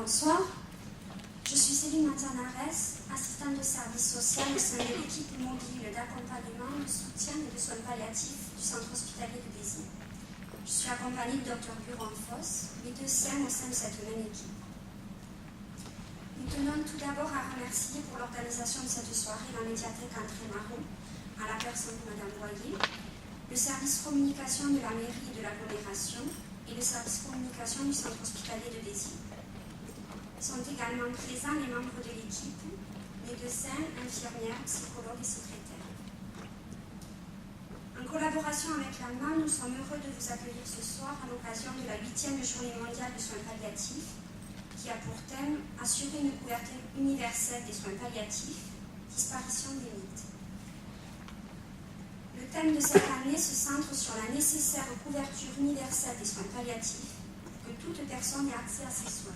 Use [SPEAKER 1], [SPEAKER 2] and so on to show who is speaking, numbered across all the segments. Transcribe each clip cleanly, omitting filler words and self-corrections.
[SPEAKER 1] Bonsoir, je suis Céline Manzanares, assistante de service social au sein de l'équipe mobile d'accompagnement, de soutien et de soins palliatifs du centre hospitalier de Béziers. Je suis accompagnée de Dr Buron-Foss, médecin au sein de cette même équipe. Nous tenons tout d'abord à remercier pour l'organisation de cette soirée la médiathèque André Marron, à la personne de Mme Boyer, le service communication de la mairie et de l'agglomération et le service communication du centre hospitalier de Béziers. Sont également présents les membres de l'équipe, médecins, infirmières, psychologues et secrétaires. En collaboration avec l'AMA, nous sommes heureux de vous accueillir ce soir à l'occasion de la 8e journée mondiale de soins palliatifs, qui a pour thème « Assurer une couverture universelle des soins palliatifs, disparition des mythes ». Le thème de cette année se centre sur la nécessaire couverture universelle des soins palliatifs pour que toute personne ait accès à ces soins.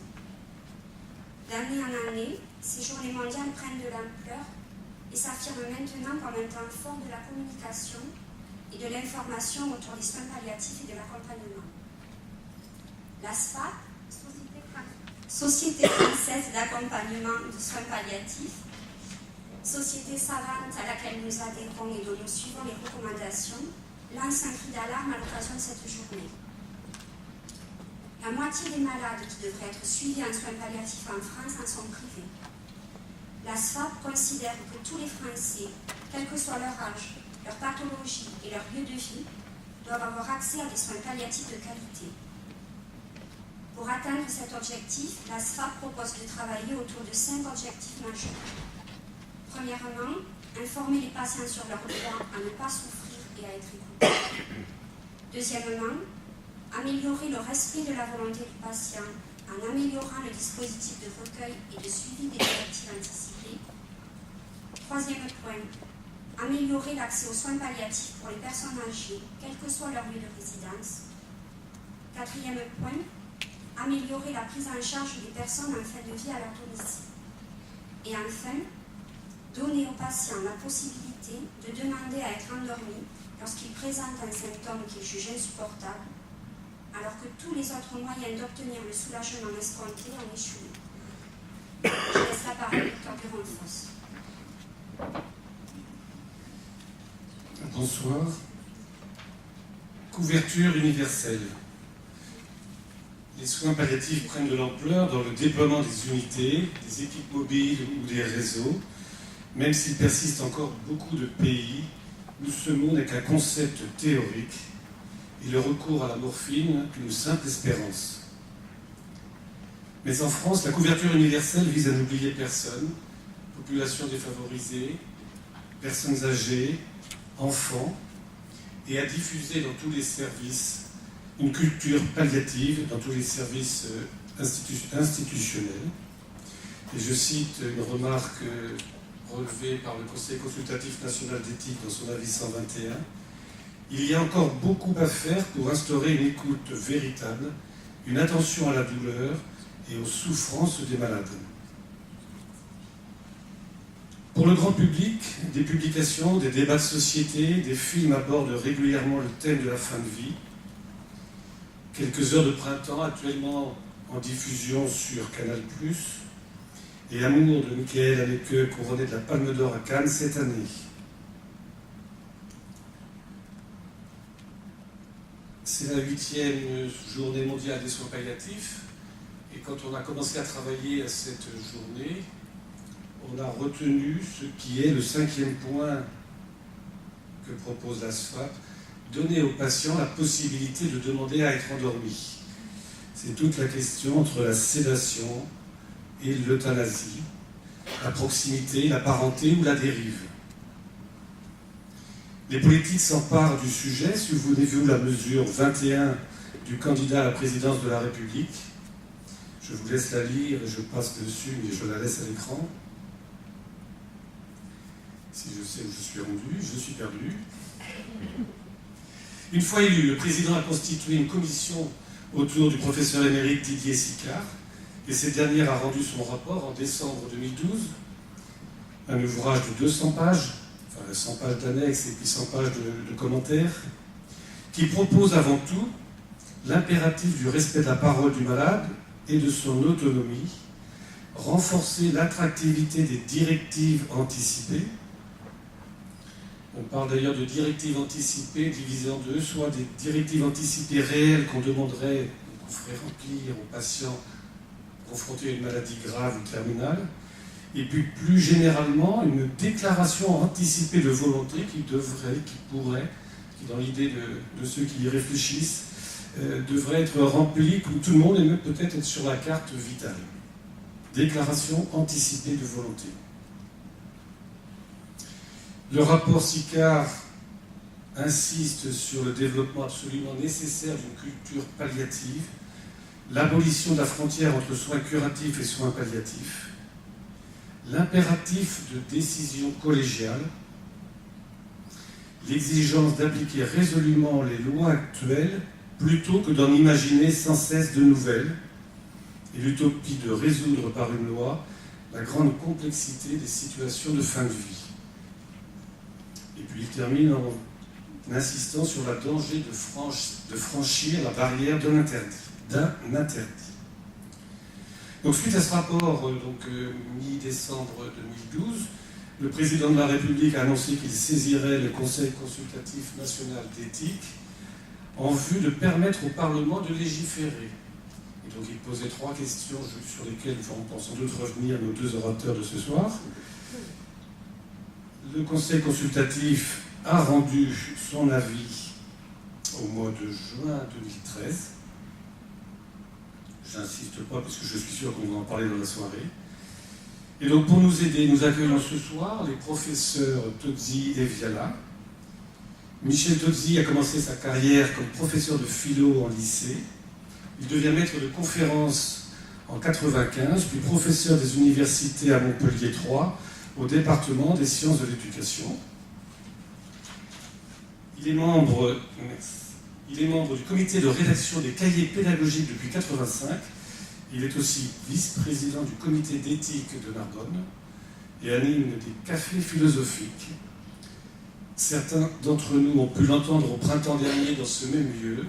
[SPEAKER 1] D'année en année, ces journées mondiales prennent de l'ampleur et s'affirment maintenant comme un temps fort de la communication et de l'information autour des soins palliatifs et de l'accompagnement. L'ASFAP, Société française d'accompagnement de soins palliatifs, société savante à laquelle nous adhérons et dont nous suivons les recommandations, lance un cri d'alarme à l'occasion de cette journée. La moitié des malades qui devraient être suivis en soins palliatifs en France en sont privés. L'ASFAP considère que tous les Français, quel que soit leur âge, leur pathologie et leur lieu de vie, doivent avoir accès à des soins palliatifs de qualité. Pour atteindre cet objectif, l'ASFAP propose de travailler autour de 5 objectifs majeurs. Premièrement, informer les patients sur leur droit à ne pas souffrir et à être écoutés. Deuxièmement, améliorer le respect de la volonté du patient en améliorant le dispositif de recueil et de suivi des directives anticipées. Troisième point, améliorer l'accès aux soins palliatifs pour les personnes âgées, quel que soit leur lieu de résidence. Quatrième point, améliorer la prise en charge des personnes en fin de vie à leur domicile. Et enfin, donner aux patients la possibilité de demander à être endormis lorsqu'ils présentent un symptôme qu'ils jugent insupportable, alors que tous les autres moyens d'obtenir le soulagement escompté ont échoué. Je laisse la parole à Dr Buron-Foss.
[SPEAKER 2] Bonsoir. Couverture universelle. Les soins palliatifs prennent de l'ampleur dans le déploiement des unités, des équipes mobiles ou des réseaux, même s'il persiste encore beaucoup de pays où ce monde n'est qu'un concept théorique et le recours à la morphine une simple espérance. Mais en France, la couverture universelle vise à n'oublier personne, population défavorisée, personnes âgées, enfants, et à diffuser dans tous les services une culture palliative dans tous les services institutionnels. Et je cite une remarque relevée par le Conseil consultatif national d'éthique dans son avis 121. Il y a encore beaucoup à faire pour instaurer une écoute véritable, une attention à la douleur et aux souffrances des malades. Pour le grand public, des publications, des débats de société, des films abordent régulièrement le thème de la fin de vie. Quelques heures de printemps, actuellement en diffusion sur Canal+, et Amour de Michael Haneke, couronné de la Palme d'Or à Cannes cette année. C'est la 8e journée mondiale des soins palliatifs, et quand on a commencé à travailler à cette journée, on a retenu ce qui est le 5e point que propose l'ASFAP, donner aux patients la possibilité de demander à être endormis. C'est toute la question entre la sédation et l'euthanasie, la proximité, la parenté ou la dérive. Les politiques s'emparent du sujet. Souvenez-vous la mesure 21 du candidat à la présidence de la République. Je vous laisse la lire et je passe dessus, mais je la laisse à l'écran. Si je sais où je suis rendu, je suis perdu. Une fois élu, le président a constitué une commission autour du professeur émérite Didier Sicard, et cette dernière a rendu son rapport en décembre 2012, un ouvrage de 200 pages, enfin 100 pages d'annexes et puis 100 pages de commentaires, qui propose avant tout l'impératif du respect de la parole du malade et de son autonomie, renforcer l'attractivité des directives anticipées. On parle d'ailleurs de directives anticipées divisées en deux, soit des directives anticipées réelles qu'on demanderait, qu'on ferait remplir aux patients confrontés à une maladie grave ou terminale, et puis plus généralement une déclaration anticipée de volonté qui pourrait, qui dans l'idée de ceux qui y réfléchissent, devrait être remplie, comme tout le monde, et même peut-être être sur la carte vitale. Déclaration anticipée de volonté. Le rapport Sicard insiste sur le développement absolument nécessaire d'une culture palliative, l'abolition de la frontière entre soins curatifs et soins palliatifs, l'impératif de décision collégiale, l'exigence d'appliquer résolument les lois actuelles plutôt que d'en imaginer sans cesse de nouvelles, et l'utopie de résoudre par une loi la grande complexité des situations de fin de vie. Et puis il termine en insistant sur le danger de franchir la barrière d'un interdit. Donc suite à ce rapport, mi-décembre 2012, le président de la République a annoncé qu'il saisirait le Conseil consultatif national d'éthique en vue de permettre au Parlement de légiférer. Et donc il posait 3 questions sur lesquelles vont sans doute revenir nos 2 orateurs de ce soir. Le Conseil consultatif a rendu son avis au mois de juin 2013. J'insiste pas parce que je suis sûr qu'on va en parler dans la soirée. Et donc pour nous aider, nous accueillons ce soir les professeurs Tozzi et Viala. Michel Tozzi a commencé sa carrière comme professeur de philo en lycée. Il devient maître de conférences en 1995, puis professeur des universités à Montpellier 3, au département des sciences de l'éducation. Il est membre du comité de rédaction des cahiers pédagogiques depuis 1985. Il est aussi vice-président du comité d'éthique de Narbonne et anime des cafés philosophiques. Certains d'entre nous ont pu l'entendre au printemps dernier dans ce même lieu,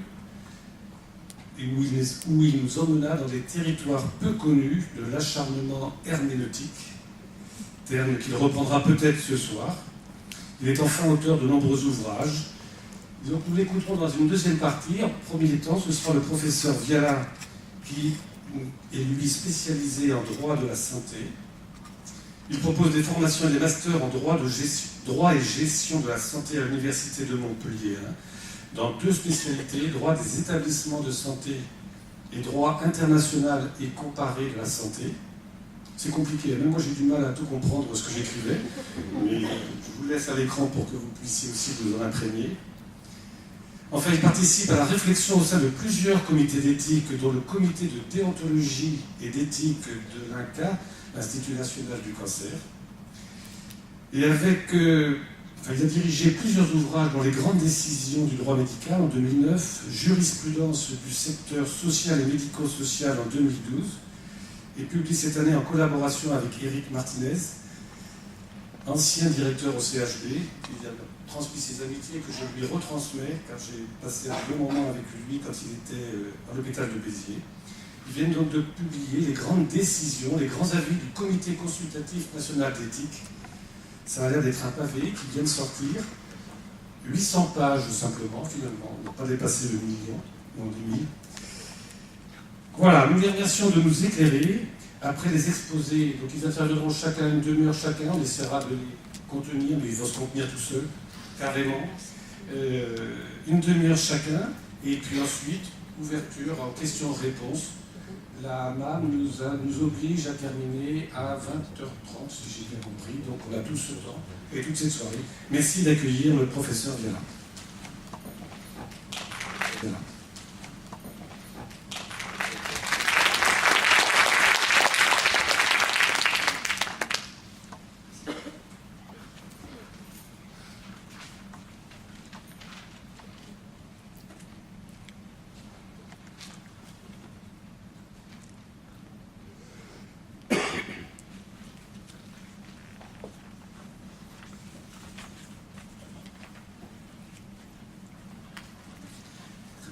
[SPEAKER 2] où il nous emmena dans des territoires peu connus de l'acharnement herméneutique, terme qu'il reprendra peut-être ce soir. Il est enfin auteur de nombreux ouvrages. Donc nous l'écouterons dans une deuxième partie. En premier temps, ce sera le professeur Viala, qui est lui spécialisé en droit de la santé. Il propose des formations et des masters en droit et gestion de la santé à l'université de Montpellier, dans 2 spécialités, droit des établissements de santé et droit international et comparé de la santé. C'est compliqué, même moi j'ai du mal à tout comprendre ce que j'écrivais, mais je vous laisse à l'écran pour que vous puissiez aussi vous en imprégner. Enfin, il participe à la réflexion au sein de plusieurs comités d'éthique, dont le comité de déontologie et d'éthique de l'INCa, l'Institut national du cancer. Et il a dirigé plusieurs ouvrages dans les grandes décisions du droit médical en 2009, jurisprudence du secteur social et médico-social en 2012, et publie cette année en collaboration avec Éric Martinez, ancien directeur au CHD, qui a transmis ses amitiés que je lui retransmets, car j'ai passé un bon moment avec lui quand il était à l'hôpital de Béziers. Ils viennent donc de publier les grandes décisions, les grands avis du Comité consultatif national d'éthique. Ça a l'air d'être un pavé qui vient de sortir. 800 pages simplement, finalement. On n'a pas dépassé le million, non 10 000. Voilà, nous les remercions de nous éclairer. Après les exposés, donc ils interviendront chacun une demi-heure chacun, on essaiera de les contenir, mais ils vont se contenir tout seuls, carrément. Une demi-heure chacun, et puis ensuite, ouverture en questions-réponses. La MAM nous oblige à terminer à 20h30, si j'ai bien compris, donc on a tout ce temps et toute cette soirée. Merci d'accueillir le professeur Viala. Voilà.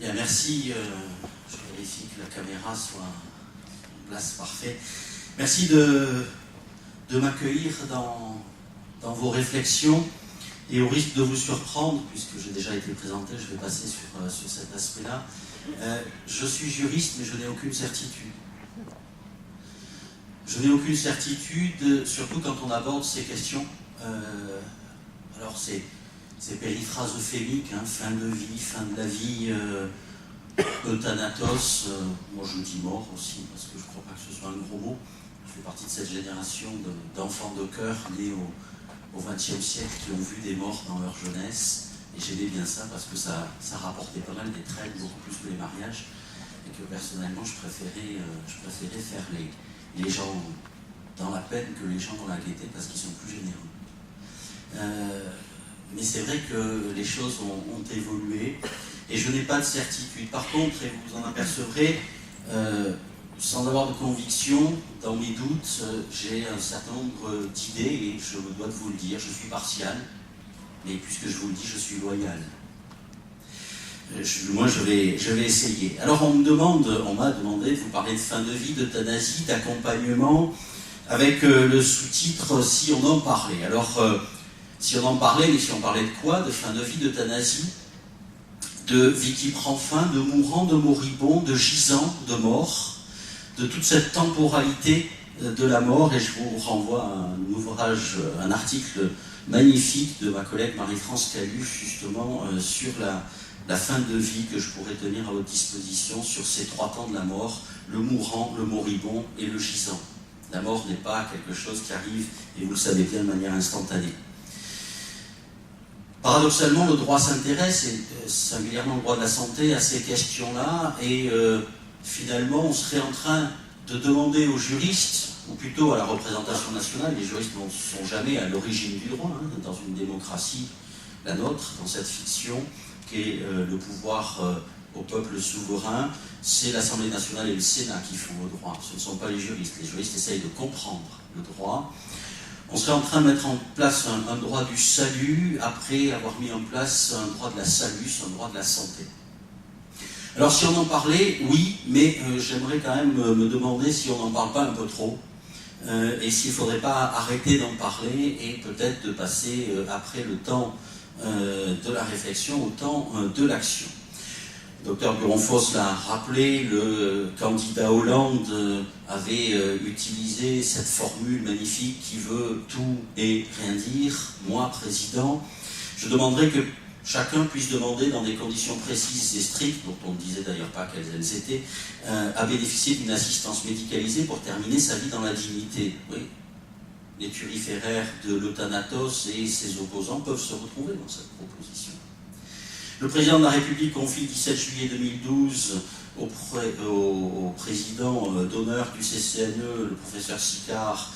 [SPEAKER 3] Bien, merci. Je vérifie que la caméra soit en place parfait. Merci de m'accueillir dans vos réflexions. Et au risque de vous surprendre, puisque j'ai déjà été présenté, je vais passer sur cet aspect-là. Je suis juriste, mais je n'ai aucune certitude. Je n'ai aucune certitude, surtout quand on aborde ces questions. Alors c'est périphrases euphémiques, hein, fin de vie, fin de la vie, euthanatos, moi je dis mort aussi, parce que je ne crois pas que ce soit un gros mot. Je fais partie de cette génération d'enfants de cœur nés au XXe siècle qui ont vu des morts dans leur jeunesse, et j'aimais bien ça parce que ça rapportait pas mal des traînes, beaucoup plus que les mariages, et que personnellement je préférais faire les gens dans la peine que les gens dans la gaieté parce qu'ils sont plus généreux. Mais c'est vrai que les choses ont évolué et je n'ai pas de certitude. Par contre, et vous en apercevrez, sans avoir de conviction, dans mes doutes, j'ai un certain nombre d'idées et je me dois de vous le dire, je suis partial, mais puisque je vous le dis, je suis loyal. Moi, je vais essayer. Alors, on m'a demandé de vous parler de fin de vie, d'euthanasie, d'accompagnement, avec le sous-titre « Si on en parlait ». Alors, si on en parlait, mais si on parlait de quoi? De fin de vie, d'euthanasie, de vie qui prend fin, de mourant, de moribond, de gisant, de mort, de toute cette temporalité de la mort. Et je vous renvoie à un ouvrage, un article magnifique de ma collègue Marie-France Calu, justement, sur la fin de vie que je pourrais tenir à votre disposition sur ces 3 temps de la mort, le mourant, le moribond et le gisant. La mort n'est pas quelque chose qui arrive, et vous le savez bien, de manière instantanée. Paradoxalement, le droit s'intéresse, et singulièrement le droit de la santé, à ces questions-là, et finalement, on serait en train de demander aux juristes, ou plutôt à la représentation nationale, les juristes ne sont jamais à l'origine du droit, hein, dans une démocratie, la nôtre, dans cette fiction, qui est le pouvoir au peuple souverain, c'est l'Assemblée nationale et le Sénat qui font le droit, ce ne sont pas les juristes. Les juristes essayent de comprendre le droit. On serait en train de mettre en place un droit du salut, après avoir mis en place un droit de la salus, un droit de la santé. Alors si on en parlait, oui, mais j'aimerais quand même me demander si on n'en parle pas un peu trop, et s'il ne faudrait pas arrêter d'en parler, et peut-être de passer après le temps de la réflexion au temps de l'action. Dr Buronfos l'a rappelé, le candidat Hollande avait utilisé cette formule magnifique qui veut tout et rien dire. Moi, président, je demanderais que chacun puisse demander dans des conditions précises et strictes, dont on ne disait d'ailleurs pas quelles elles étaient, à bénéficier d'une assistance médicalisée pour terminer sa vie dans la dignité. Oui, les turiféraires de l'euthanatos et ses opposants peuvent se retrouver dans cette proposition. Le président de la République confie le 17 juillet 2012 au président d'honneur du CCNE, le professeur Sicard,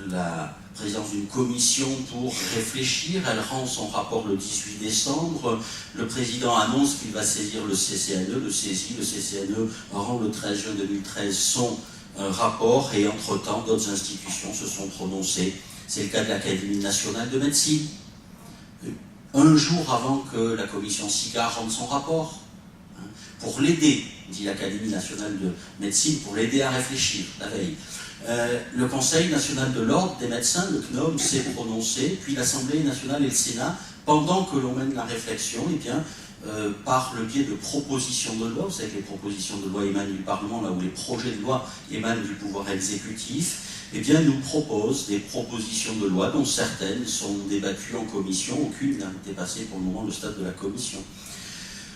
[SPEAKER 3] la présidence d'une commission pour réfléchir. Elle rend son rapport le 18 décembre. Le président annonce qu'il va saisir le CCNE, le saisit. Le CCNE rend le 13 juin 2013 son rapport et entre-temps, d'autres institutions se sont prononcées. C'est le cas de l'Académie nationale de médecine. Un jour avant que la commission Sicard rende son rapport, pour l'aider, dit l'Académie nationale de médecine, pour l'aider à réfléchir, la veille. Le Conseil national de l'ordre des médecins, le CNOM, s'est prononcé, puis l'Assemblée nationale et le Sénat, pendant que l'on mène la réflexion, eh bien, par le biais de propositions de loi, vous savez que les propositions de loi émanent du Parlement, là où les projets de loi émanent du pouvoir exécutif, eh bien, nous propose des propositions de loi dont certaines sont débattues en commission, aucune n'a été passée pour le moment le stade de la commission.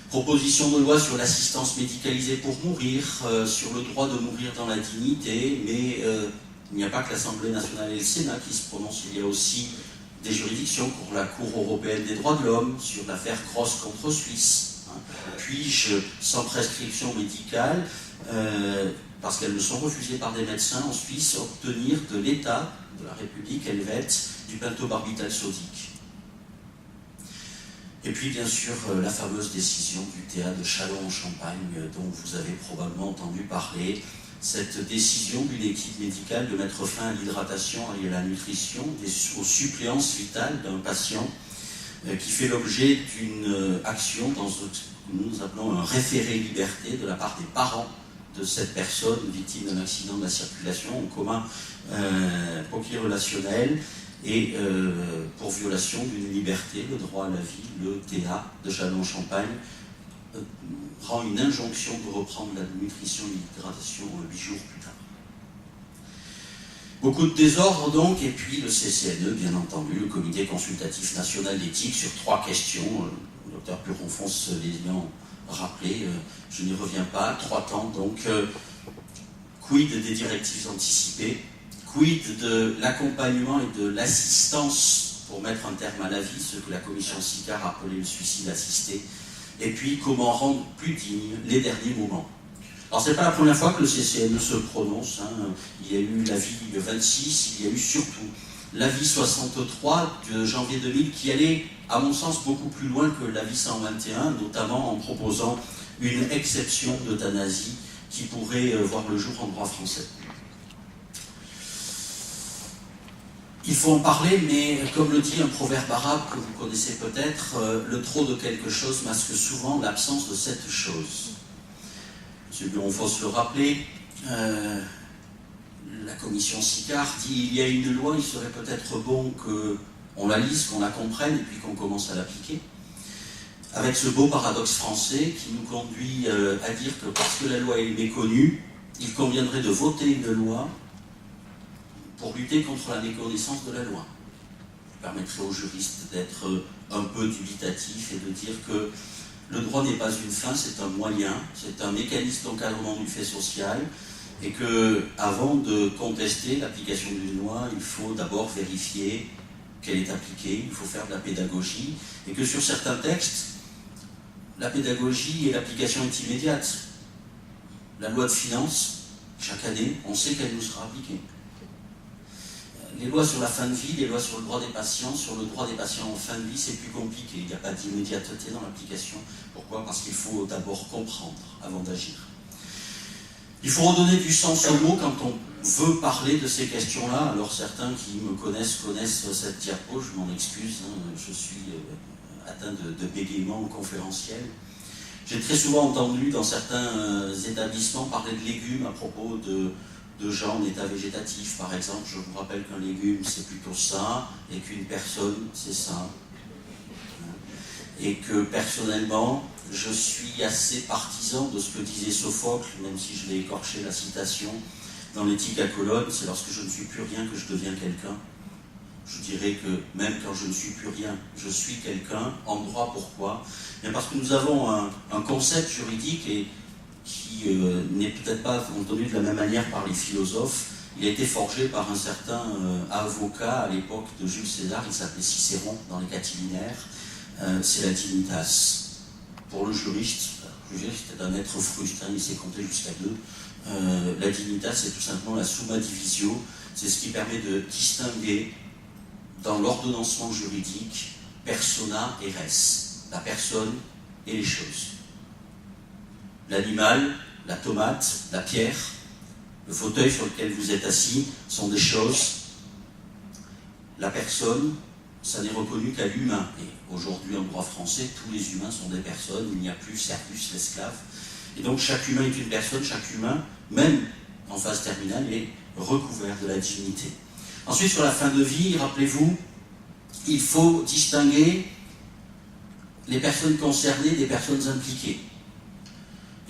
[SPEAKER 3] Proposition de loi sur l'assistance médicalisée pour mourir, sur le droit de mourir dans la dignité, mais il n'y a pas que l'Assemblée nationale et le Sénat qui se prononcent, il y a aussi des juridictions pour la Cour européenne des droits de l'homme, sur l'affaire Cross contre Suisse. Puis-je, sans prescription médicale, parce qu'elles me sont refusées par des médecins en Suisse, obtenir de l'État, de la République helvète, du pentobarbital sodique. Et puis bien sûr la fameuse décision du théâtre de Châlons en Champagne, dont vous avez probablement entendu parler, cette décision d'une équipe médicale de mettre fin à l'hydratation et à la nutrition, aux suppléances vitales d'un patient qui fait l'objet d'une action dans ce que nous appelons un référé liberté de la part des parents de cette personne victime d'un accident de la circulation en commun polyrélationnel et pour violation d'une liberté, le droit à la vie, le TA de Châlons-en-Champagne rend une injonction de reprendre la nutrition et l'hydratation 8 jours plus tard. Beaucoup de désordre donc, et puis le CCNE, bien entendu, le Comité consultatif national d'éthique, sur 3 questions, le docteur Puron-Fonce les ayant rappelé, je n'y reviens pas, 3 temps, donc quid des directives anticipées, quid de l'accompagnement et de l'assistance pour mettre un terme à la vie, ce que la commission Sicard a appelé le suicide assisté, et puis comment rendre plus dignes les derniers moments. Alors ce n'est pas la première fois que le CCNE se prononce, il y a eu l'avis 26, il y a eu surtout l'avis 63 de janvier 2000 qui allait, à mon sens, beaucoup plus loin que l'avis 121, notamment en proposant une exception d'euthanasie qui pourrait voir le jour en droit français. Il faut en parler, mais comme le dit un proverbe arabe que vous connaissez peut-être, le trop de quelque chose masque souvent l'absence de cette chose. M. Puron-Fonce le rappelait, la commission Sicard dit il y a une loi, il serait peut-être bon qu'on la lise, qu'on la comprenne et puis qu'on commence à l'appliquer. Avec ce beau paradoxe français qui nous conduit à dire que parce que la loi est méconnue, il conviendrait de voter une loi pour lutter contre la méconnaissance de la loi. Je permettrai aux juristes d'être un peu dubitatifs et de dire que le droit n'est pas une fin, c'est un moyen, c'est un mécanisme d'encadrement du fait social, et que, avant de contester l'application d'une loi, il faut d'abord vérifier qu'elle est appliquée, il faut faire de la pédagogie, et que sur certains textes, la pédagogie et l'application est immédiate. La loi de finances, chaque année, on sait qu'elle nous sera appliquée. Les lois sur la fin de vie, les lois sur le droit des patients, sur le droit des patients en fin de vie, c'est plus compliqué. Il n'y a pas d'immédiateté dans l'application. Pourquoi ? Parce qu'il faut d'abord comprendre avant d'agir. Il faut redonner du sens aux mots quand on veut parler de ces questions-là. Alors certains qui me connaissent cette diapo, je m'en excuse, je suis atteint de bégaiement conférentiel. J'ai très souvent entendu dans certains établissements parler de légumes à propos de gens en état végétatif, par exemple. Je vous rappelle qu'un légume, c'est plutôt ça, et qu'une personne, c'est ça. Et que, personnellement, je suis assez partisan de ce que disait Sophocle, même si je l'ai écorché la citation, dans l'Éthique à Colonne, c'est lorsque je ne suis plus rien que je deviens quelqu'un. Je dirais que même quand je ne suis plus rien, je suis quelqu'un. En droit, pourquoi ? Bien parce que nous avons un concept juridique qui n'est peut-être pas entendu de la même manière par les philosophes. Il a été forgé par un certain avocat à l'époque de Jules César, il s'appelait Cicéron dans les Catilinaires, c'est la dignitas. Pour le juriste, c'était un être fruste, il s'est compté jusqu'à 2. La dignitas, c'est tout simplement la summa divisio, c'est ce qui permet de distinguer dans l'ordonnancement juridique persona et res, la personne et les choses. L'animal, la tomate, la pierre, le fauteuil sur lequel vous êtes assis sont des choses. La personne, ça n'est reconnu qu'à l'humain. Et aujourd'hui, en droit français, tous les humains sont des personnes, il n'y a plus servus, l'esclave. Et donc chaque humain est une personne, chaque humain, même en phase terminale, est recouvert de la dignité. Ensuite, sur la fin de vie, rappelez-vous, il faut distinguer les personnes concernées des personnes impliquées.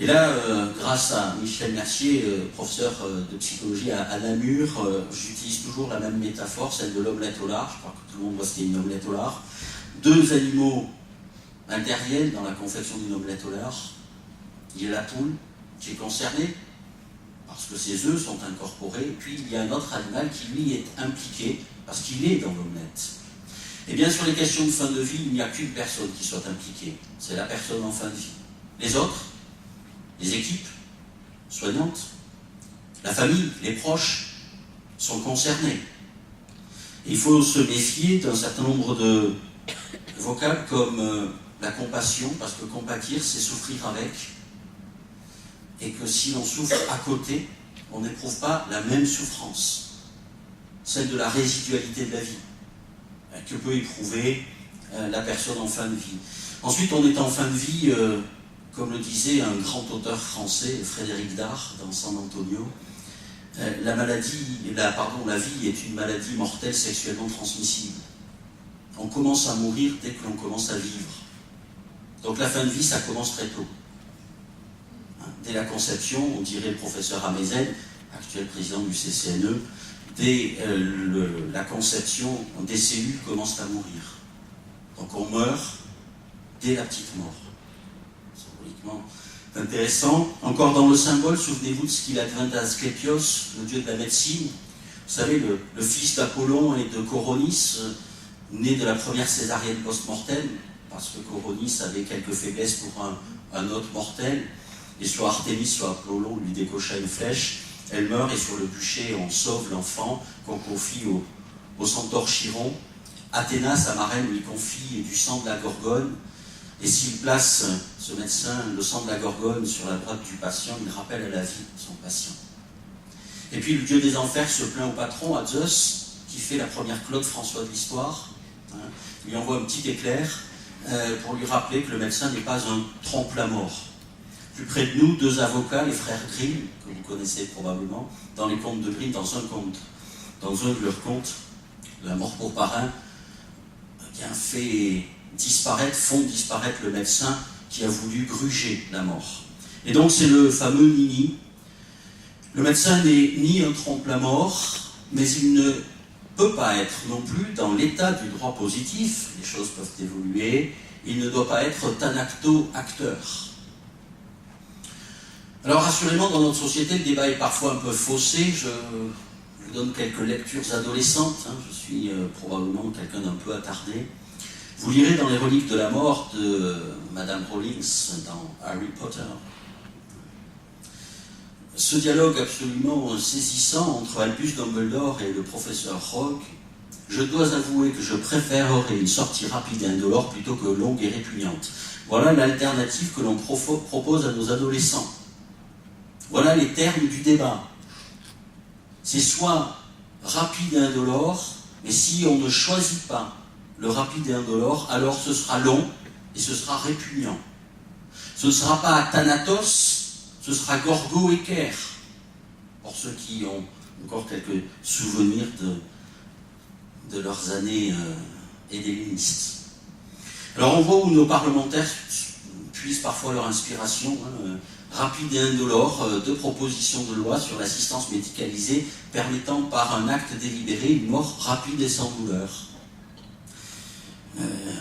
[SPEAKER 3] Et là, grâce à Michel Mercier, professeur de psychologie à Namur, j'utilise toujours la même métaphore, celle de l'omelette au lard. Je crois que tout le monde voit ce qu'est une omelette au lard. 2 animaux interviennent dans la confection d'une omelette au lard. Il y a la poule qui est concernée, parce que ses œufs sont incorporés, et puis il y a un autre animal qui, lui, est impliqué, parce qu'il est dans l'omelette. Et bien, sur les questions de fin de vie, il n'y a qu'une personne qui soit impliquée. C'est la personne en fin de vie. Les autres, les équipes soignantes, la famille, les proches sont concernés. Et il faut se méfier d'un certain nombre de vocables comme la compassion, parce que compatir, c'est souffrir avec. Et que si l'on souffre à côté, on n'éprouve pas la même souffrance, celle de la résidualité de la vie, que peut éprouver la personne en fin de vie. Ensuite, on est en fin de vie comme le disait un grand auteur français, Frédéric Dard, dans San Antonio, la vie est une maladie mortelle sexuellement transmissible. On commence à mourir dès que l'on commence à vivre. Donc la fin de vie, ça commence très tôt. Dès la conception, on dirait le professeur Amezen, actuel président du CCNE, dès la conception, des cellules commencent à mourir. Donc on meurt dès la petite mort. Symboliquement intéressant. Encore dans le symbole, souvenez-vous de ce qu'il advint d'Asclépios, le dieu de la médecine. Vous savez, le fils d'Apollon et de Coronis, né de la première césarienne post-mortem, parce que Coronis avait quelques faiblesses pour un autre mortel, et soit Artémis, soit Apollon lui décocha une flèche, elle meurt, et sur le bûcher, on sauve l'enfant qu'on confie au centaure Chiron. Athéna, sa marraine, lui confie du sang de la Gorgone, et s'il place, ce médecin, le sang de la Gorgone sur la droite du patient, il rappelle à la vie son patient. Et puis le dieu des enfers se plaint au patron, à Zeus, qui fait la première Claude François de l'histoire, lui envoie un petit éclair pour lui rappeler que le médecin n'est pas un trompe-la-mort. Plus près de nous, 2 avocats, les frères Grimm, que vous connaissez probablement, dans les contes de Grimm, dans un de leurs contes, La mort pour parrain, font disparaître le médecin qui a voulu gruger la mort. Et donc c'est le fameux Nini. Le médecin n'est ni un trompe-la-mort, mais il ne peut pas être non plus dans l'état du droit positif, les choses peuvent évoluer, il ne doit pas être thanacto-acteur. Alors assurément, dans notre société, le débat est parfois un peu faussé. Je vous donne quelques lectures adolescentes, je suis probablement quelqu'un d'un peu attardé. Vous lirez dans les reliques de la mort de Madame Rawlings dans Harry Potter ce dialogue absolument saisissant entre Albus Dumbledore et le professeur Rogue. Je dois avouer que je préférerais une sortie rapide et indolore plutôt que longue et répugnante. Voilà l'alternative que l'on propose à nos adolescents. Voilà les termes du débat. C'est soit rapide et indolore, mais si on ne choisit pas le rapide et indolore, alors ce sera long et ce sera répugnant. Ce ne sera pas Thanatos, ce sera Gorgo et Caire, pour ceux qui ont encore quelques souvenirs de leurs années hellénistes. Alors on voit où nos parlementaires puisent parfois leur inspiration, rapide et indolore, 2 propositions de loi sur l'assistance médicalisée permettant par un acte délibéré une mort rapide et sans douleur.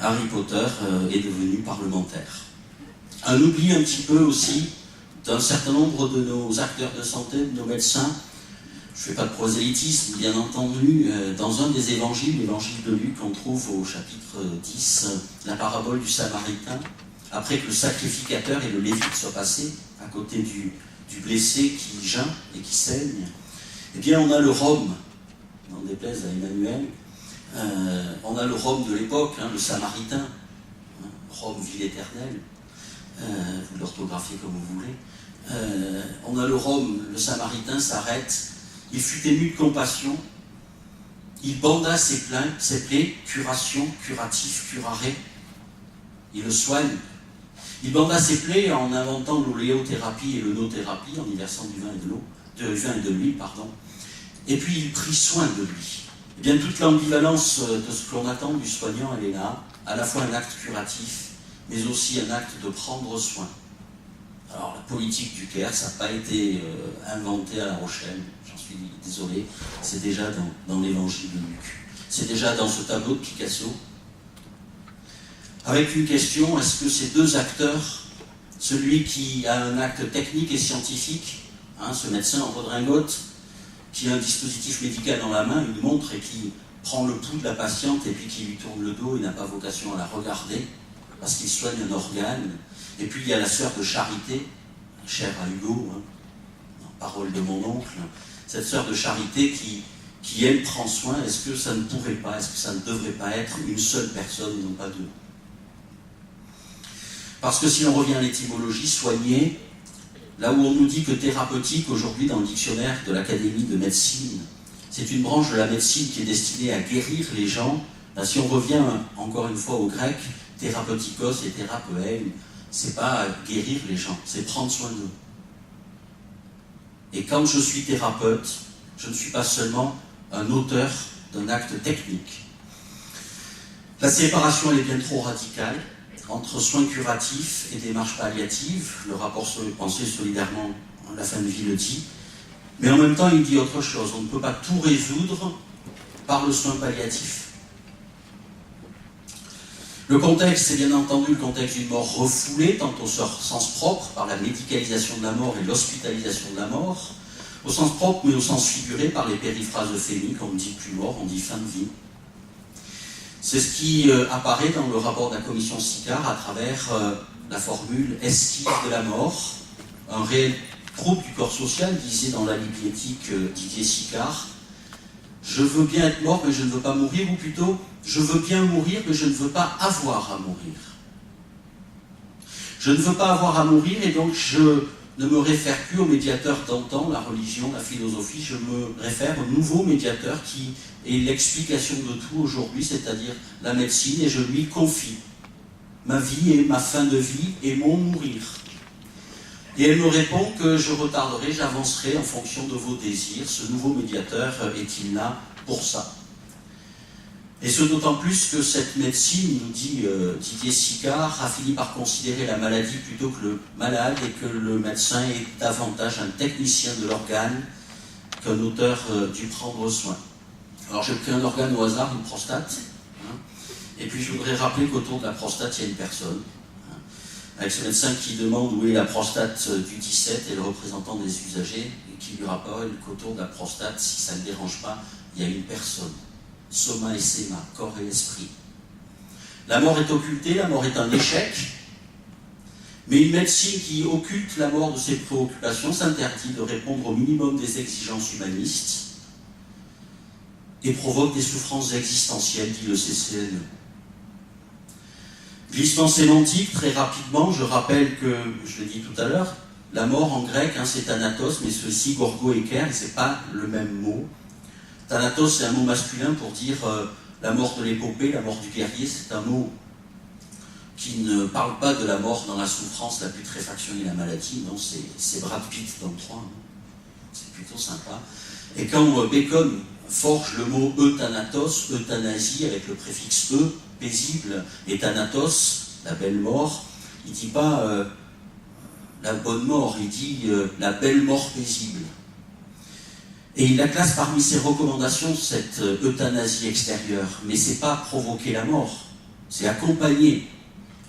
[SPEAKER 3] Harry Potter est devenu parlementaire. Un oubli un petit peu aussi d'un certain nombre de nos acteurs de santé, de nos médecins. Je ne fais pas de prosélytisme, bien entendu. Dans un des évangiles, l'évangile de Luc, on trouve au chapitre 10 la parabole du Samaritain. Après que le sacrificateur et le lévite soient passés à côté du blessé qui geint et qui saigne, eh bien on a le Rome, n'en déplaise à Emmanuel, on a le Rome de l'époque, le Samaritain, Rome, ville éternelle, vous l'orthographiez comme vous voulez. On a le Rome, le Samaritain s'arrête, il fut ému de compassion, il banda ses plaies, curation, curatif, curare, il le soigne. Il banda ses plaies en inventant l'oléothérapie et l'eunothérapie, en y versant du vin et de l'huile, et puis il prit soin de lui. Eh bien, toute l'ambivalence de ce que l'on attend du soignant, elle est là, à la fois un acte curatif, mais aussi un acte de prendre soin. Alors, la politique du Caire, ça n'a pas été inventé à La Rochelle, j'en suis désolé, c'est déjà dans l'évangile de Luc. C'est déjà dans ce tableau de Picasso, avec une question, est-ce que ces 2 acteurs, celui qui a un acte technique et scientifique, ce médecin en redingote, qui a un dispositif médical dans la main, une montre, et qui prend le pouls de la patiente et puis qui lui tourne le dos, il n'a pas vocation à la regarder, parce qu'il soigne un organe. Et puis il y a la sœur de charité, chère à Hugo, parole de mon oncle, cette sœur de charité qui elle prend soin. Est-ce que ça ne pourrait pas, est-ce que ça ne devrait pas être une seule personne et non pas 2? Parce que si l'on revient à l'étymologie, soigner, là où on nous dit que thérapeutique, aujourd'hui dans le dictionnaire de l'Académie de médecine, c'est une branche de la médecine qui est destinée à guérir les gens. Là, si on revient encore une fois au grec, thérapeutikos et thérapeuen, c'est pas guérir les gens, c'est prendre soin d'eux. Et quand je suis thérapeute, je ne suis pas seulement un auteur d'un acte technique. La séparation, elle est bien trop radicale entre soins curatifs et démarches palliatives. Le rapport Penser solidairement la fin de vie le dit. Mais en même temps, il dit autre chose. On ne peut pas tout résoudre par le soin palliatif. Le contexte, c'est bien entendu le contexte d'une mort refoulée, tant au sens propre, par la médicalisation de la mort et l'hospitalisation de la mort, au sens propre, mais au sens figuré, par les périphrases euphémiques, on ne dit plus mort, on dit fin de vie. C'est ce qui apparaît dans le rapport de la commission Sicard à travers la formule esquive de la mort, un réel trouble du corps social, disait dans la bibliéthique Didier Sicard. Je veux bien être mort, mais je ne veux pas mourir, ou plutôt, je veux bien mourir, mais je ne veux pas avoir à mourir. Je ne veux pas avoir à mourir, et donc je ne me réfère plus au médiateur d'antan, la religion, la philosophie, je me réfère au nouveau médiateur qui est l'explication de tout aujourd'hui, c'est-à-dire la médecine, et je lui confie ma vie et ma fin de vie et mon mourir. Et elle me répond que je retarderai, j'avancerai en fonction de vos désirs. Ce nouveau médiateur est-il là pour ça? Et ce d'autant plus que cette médecine, nous dit Didier Sicard, a fini par considérer la maladie plutôt que le malade et que le médecin est davantage un technicien de l'organe qu'un auteur du prendre soin. Alors j'ai pris un organe au hasard, une prostate, hein, et puis je voudrais rappeler qu'autour de la prostate, il y a une personne, hein, avec ce médecin qui demande où est la prostate du 17 et le représentant des usagers, et qui lui rappelle qu'autour de la prostate, si ça ne dérange pas, il y a une personne. Soma et Sema, corps et esprit. La mort est occultée, la mort est un échec, mais une médecine qui occulte la mort de ses préoccupations s'interdit de répondre au minimum des exigences humanistes et provoque des souffrances existentielles, dit le CCNE. Glissement sémantique, très rapidement, je rappelle que, je l'ai dit tout à l'heure, la mort en grec, hein, c'est thanatos, mais ceci, gorgo et ker, c'est pas le même mot. Thanatos, c'est un mot masculin pour dire la mort de l'épopée, la mort du guerrier. C'est un mot qui ne parle pas de la mort dans la souffrance, la putréfaction et la maladie. Non, c'est Brad Pitt dans le 3. C'est plutôt sympa. Et quand Bacon forge le mot euthanatos, euthanasie, avec le préfixe e, paisible, et thanatos, la belle mort, il ne dit pas la bonne mort, il dit la belle mort paisible. Et il la classe parmi ses recommandations, cette euthanasie extérieure. Mais ce n'est pas provoquer la mort, c'est accompagner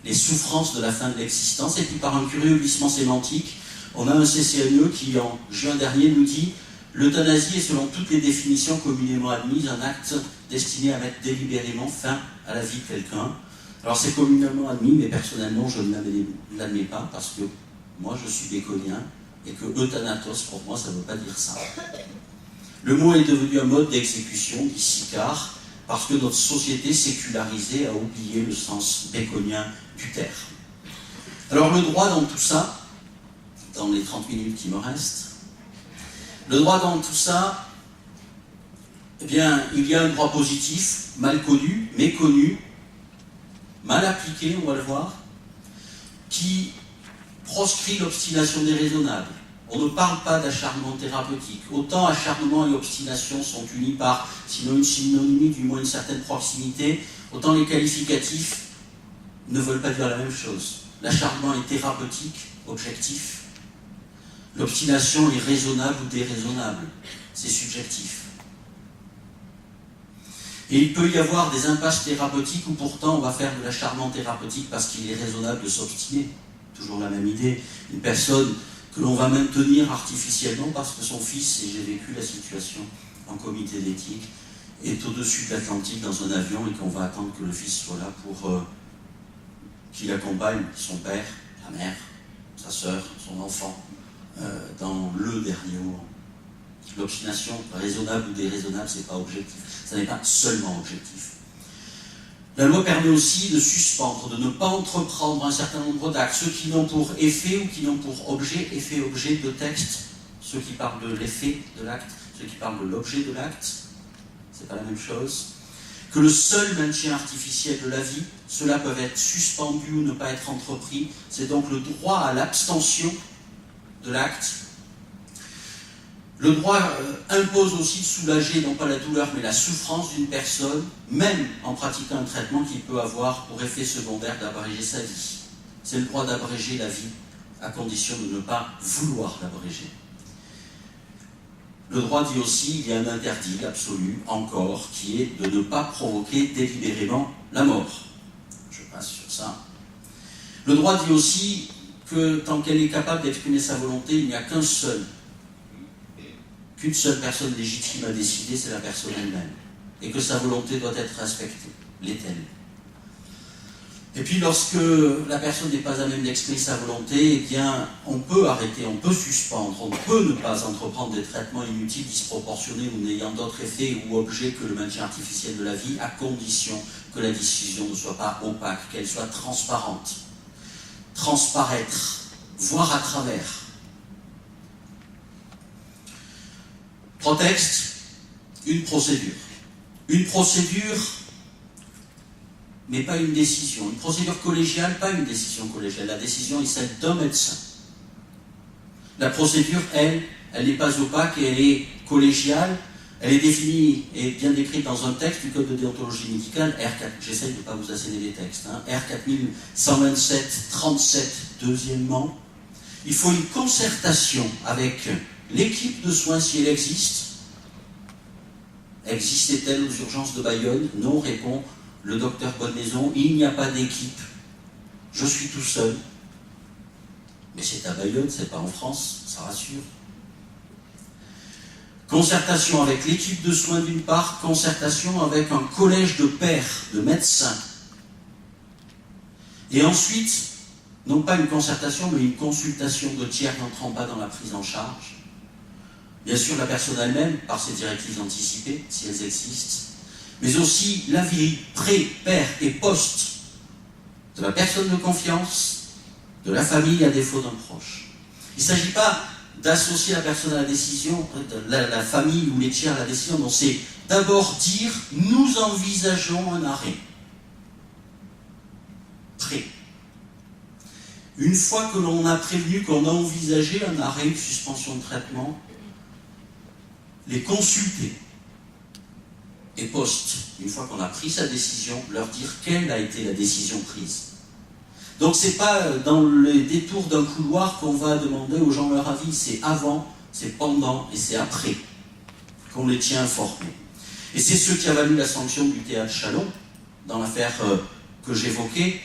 [SPEAKER 3] les souffrances de la fin de l'existence. Et puis par un curieux glissement sémantique, on a un CCNE qui, en juin dernier, nous dit « L'euthanasie est, selon toutes les définitions communément admises, un acte destiné à mettre délibérément fin à la vie de quelqu'un. » Alors c'est communément admis, mais personnellement, je ne l'admets pas, parce que moi, je suis béconien, et que euthanatos, pour moi, ça ne veut pas dire ça. Le mot est devenu un mode d'exécution, dit Sicard, parce que notre société sécularisée a oublié le sens béconien du terme. Alors le droit dans tout ça, dans les 30 minutes qui me restent, le droit dans tout ça, eh bien, il y a un droit positif, mal connu, méconnu, mal appliqué, on va le voir, qui proscrit l'obstination déraisonnable. On ne parle pas d'acharnement thérapeutique. Autant acharnement et obstination sont unis par, sinon une synonymie, du moins une certaine proximité, autant les qualificatifs ne veulent pas dire la même chose. L'acharnement est thérapeutique, objectif. L'obstination est raisonnable ou déraisonnable. C'est subjectif. Et il peut y avoir des impasses thérapeutiques où pourtant on va faire de l'acharnement thérapeutique parce qu'il est raisonnable de s'obstiner. Toujours la même idée. Une personne que l'on va maintenir artificiellement parce que son fils, et j'ai vécu la situation en comité d'éthique, est au-dessus de l'Atlantique dans un avion et qu'on va attendre que le fils soit là pour qu'il accompagne son père, la mère, sa sœur, son enfant, dans le dernier moment. L'obstination raisonnable ou déraisonnable, ce n'est pas objectif. Ça n'est pas seulement objectif. La loi permet aussi de suspendre, de ne pas entreprendre un certain nombre d'actes, ceux qui n'ont pour effet ou qui n'ont pour objet, effet-objet de texte, ceux qui parlent de l'effet de l'acte, ceux qui parlent de l'objet de l'acte, c'est pas la même chose. que le seul maintien artificiel de la vie, cela peut être suspendu ou ne pas être entrepris. C'est donc le droit à l'abstention de l'acte. Le droit impose aussi de soulager, non pas la douleur, mais la souffrance d'une personne, même en pratiquant un traitement qui peut avoir pour effet secondaire d'abréger sa vie. C'est le droit d'abréger la vie, à condition de ne pas vouloir l'abréger. Le droit dit aussi, il y a un interdit absolu, encore, qui est de ne pas provoquer délibérément la mort. Je passe sur ça. Le droit dit aussi que tant qu'elle est capable d'exprimer sa volonté, il n'y a qu'une seule personne légitime à décider, c'est la personne elle-même. Et que sa volonté doit être respectée. L'est-elle? Et puis lorsque la personne n'est pas à même d'exprimer sa volonté, eh bien, on peut arrêter, on peut suspendre, on peut ne pas entreprendre des traitements inutiles, disproportionnés ou n'ayant d'autre effet ou objet que le maintien artificiel de la vie, à condition que la décision ne soit pas opaque, qu'elle soit transparente. Transparaître, voir à travers. Prétexte, une procédure. Une procédure, mais pas une décision. Une procédure collégiale, pas une décision collégiale. La décision est celle d'un médecin. La procédure, elle n'est pas opaque et elle est collégiale. Elle est définie et bien décrite dans un texte du Code de déontologie médicale, R4. J'essaye de ne pas vous asséner les textes. R4127-37, deuxièmement. Il faut une concertation avec l'équipe de soins si elle existe. Existait-elle aux urgences de Bayonne? Non, répond le docteur Bonnemaison, il n'y a pas d'équipe. Je suis tout seul. Mais c'est à Bayonne, c'est pas en France, ça rassure. Concertation avec l'équipe de soins d'une part, concertation avec un collège de pairs, de médecins. Et ensuite, non pas une concertation, mais une consultation de tiers n'entrant pas dans la prise en charge. Bien sûr, la personne elle-même, par ses directives anticipées, si elles existent, mais aussi l'avis pré, pair et post de la personne de confiance, de la famille à défaut d'un proche. Il ne s'agit pas d'associer la personne à la décision, la famille ou les tiers à la décision, non, c'est d'abord dire « nous envisageons un arrêt ». Pré. Une fois que l'on a prévenu qu'on a envisagé un arrêt, une suspension de traitement, les consulter. Et post, une fois qu'on a pris sa décision, leur dire quelle a été la décision prise. Donc c'est pas dans les détours d'un couloir qu'on va demander aux gens leur avis, c'est avant, c'est pendant et c'est après qu'on les tient informés. Et c'est ce qui a valu la sanction du théâtre Chalon, dans l'affaire que j'évoquais.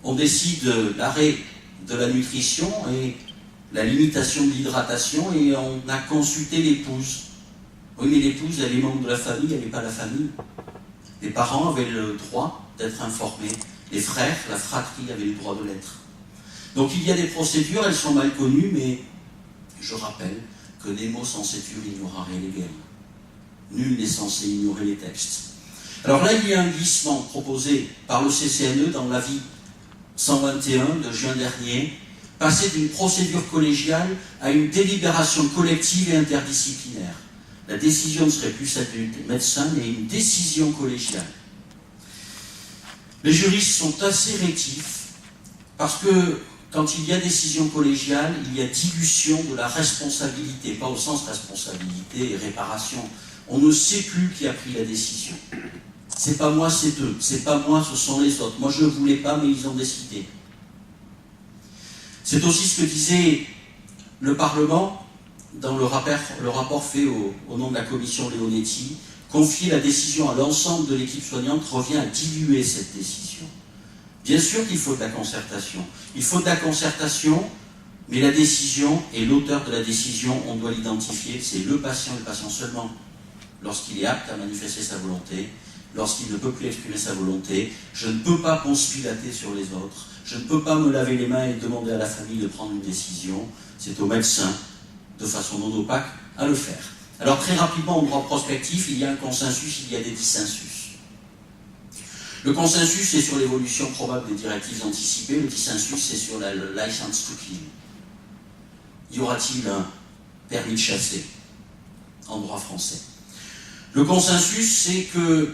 [SPEAKER 3] On décide l'arrêt de la nutrition et la limitation de l'hydratation et on a consulté l'épouse. Oui, mais l'épouse, elle est membre de la famille, elle n'est pas la famille. Les parents avaient le droit d'être informés. Les frères, la fratrie avaient le droit de l'être. Donc il y a des procédures, elles sont mal connues, mais je rappelle que nemo sensetur ignorare legem. Nul n'est censé ignorer les textes. Alors là, il y a un glissement proposé par le CCNE dans l'avis 121 de juin dernier, passer d'une procédure collégiale à une délibération collective et interdisciplinaire. La décision ne serait plus celle du médecin, mais une décision collégiale. Les juristes sont assez rétifs parce que quand il y a décision collégiale, il y a dilution de la responsabilité, pas au sens responsabilité et réparation. On ne sait plus qui a pris la décision. C'est pas moi, c'est eux. C'est pas moi, ce sont les autres. Moi, je ne voulais pas, mais ils ont décidé. C'est aussi ce que disait le Parlement dans le rapport fait au nom de la commission Leonetti. Confier la décision à l'ensemble de l'équipe soignante revient à diluer cette décision. Bien sûr qu'il faut de la concertation. Il faut de la concertation, mais la décision et l'auteur de la décision, on doit l'identifier. C'est le patient seulement. Lorsqu'il est apte à manifester sa volonté, lorsqu'il ne peut plus exprimer sa volonté, je ne peux pas conspirater sur les autres, je ne peux pas me laver les mains et demander à la famille de prendre une décision. C'est au médecin, de façon non opaque, à le faire. Alors très rapidement, en droit prospectif, il y a un consensus, il y a des dissensus. Le consensus, c'est sur l'évolution probable des directives anticipées, le dissensus, c'est sur la license to kill. Y aura-t-il un permis de chasser en droit français? Le consensus, c'est que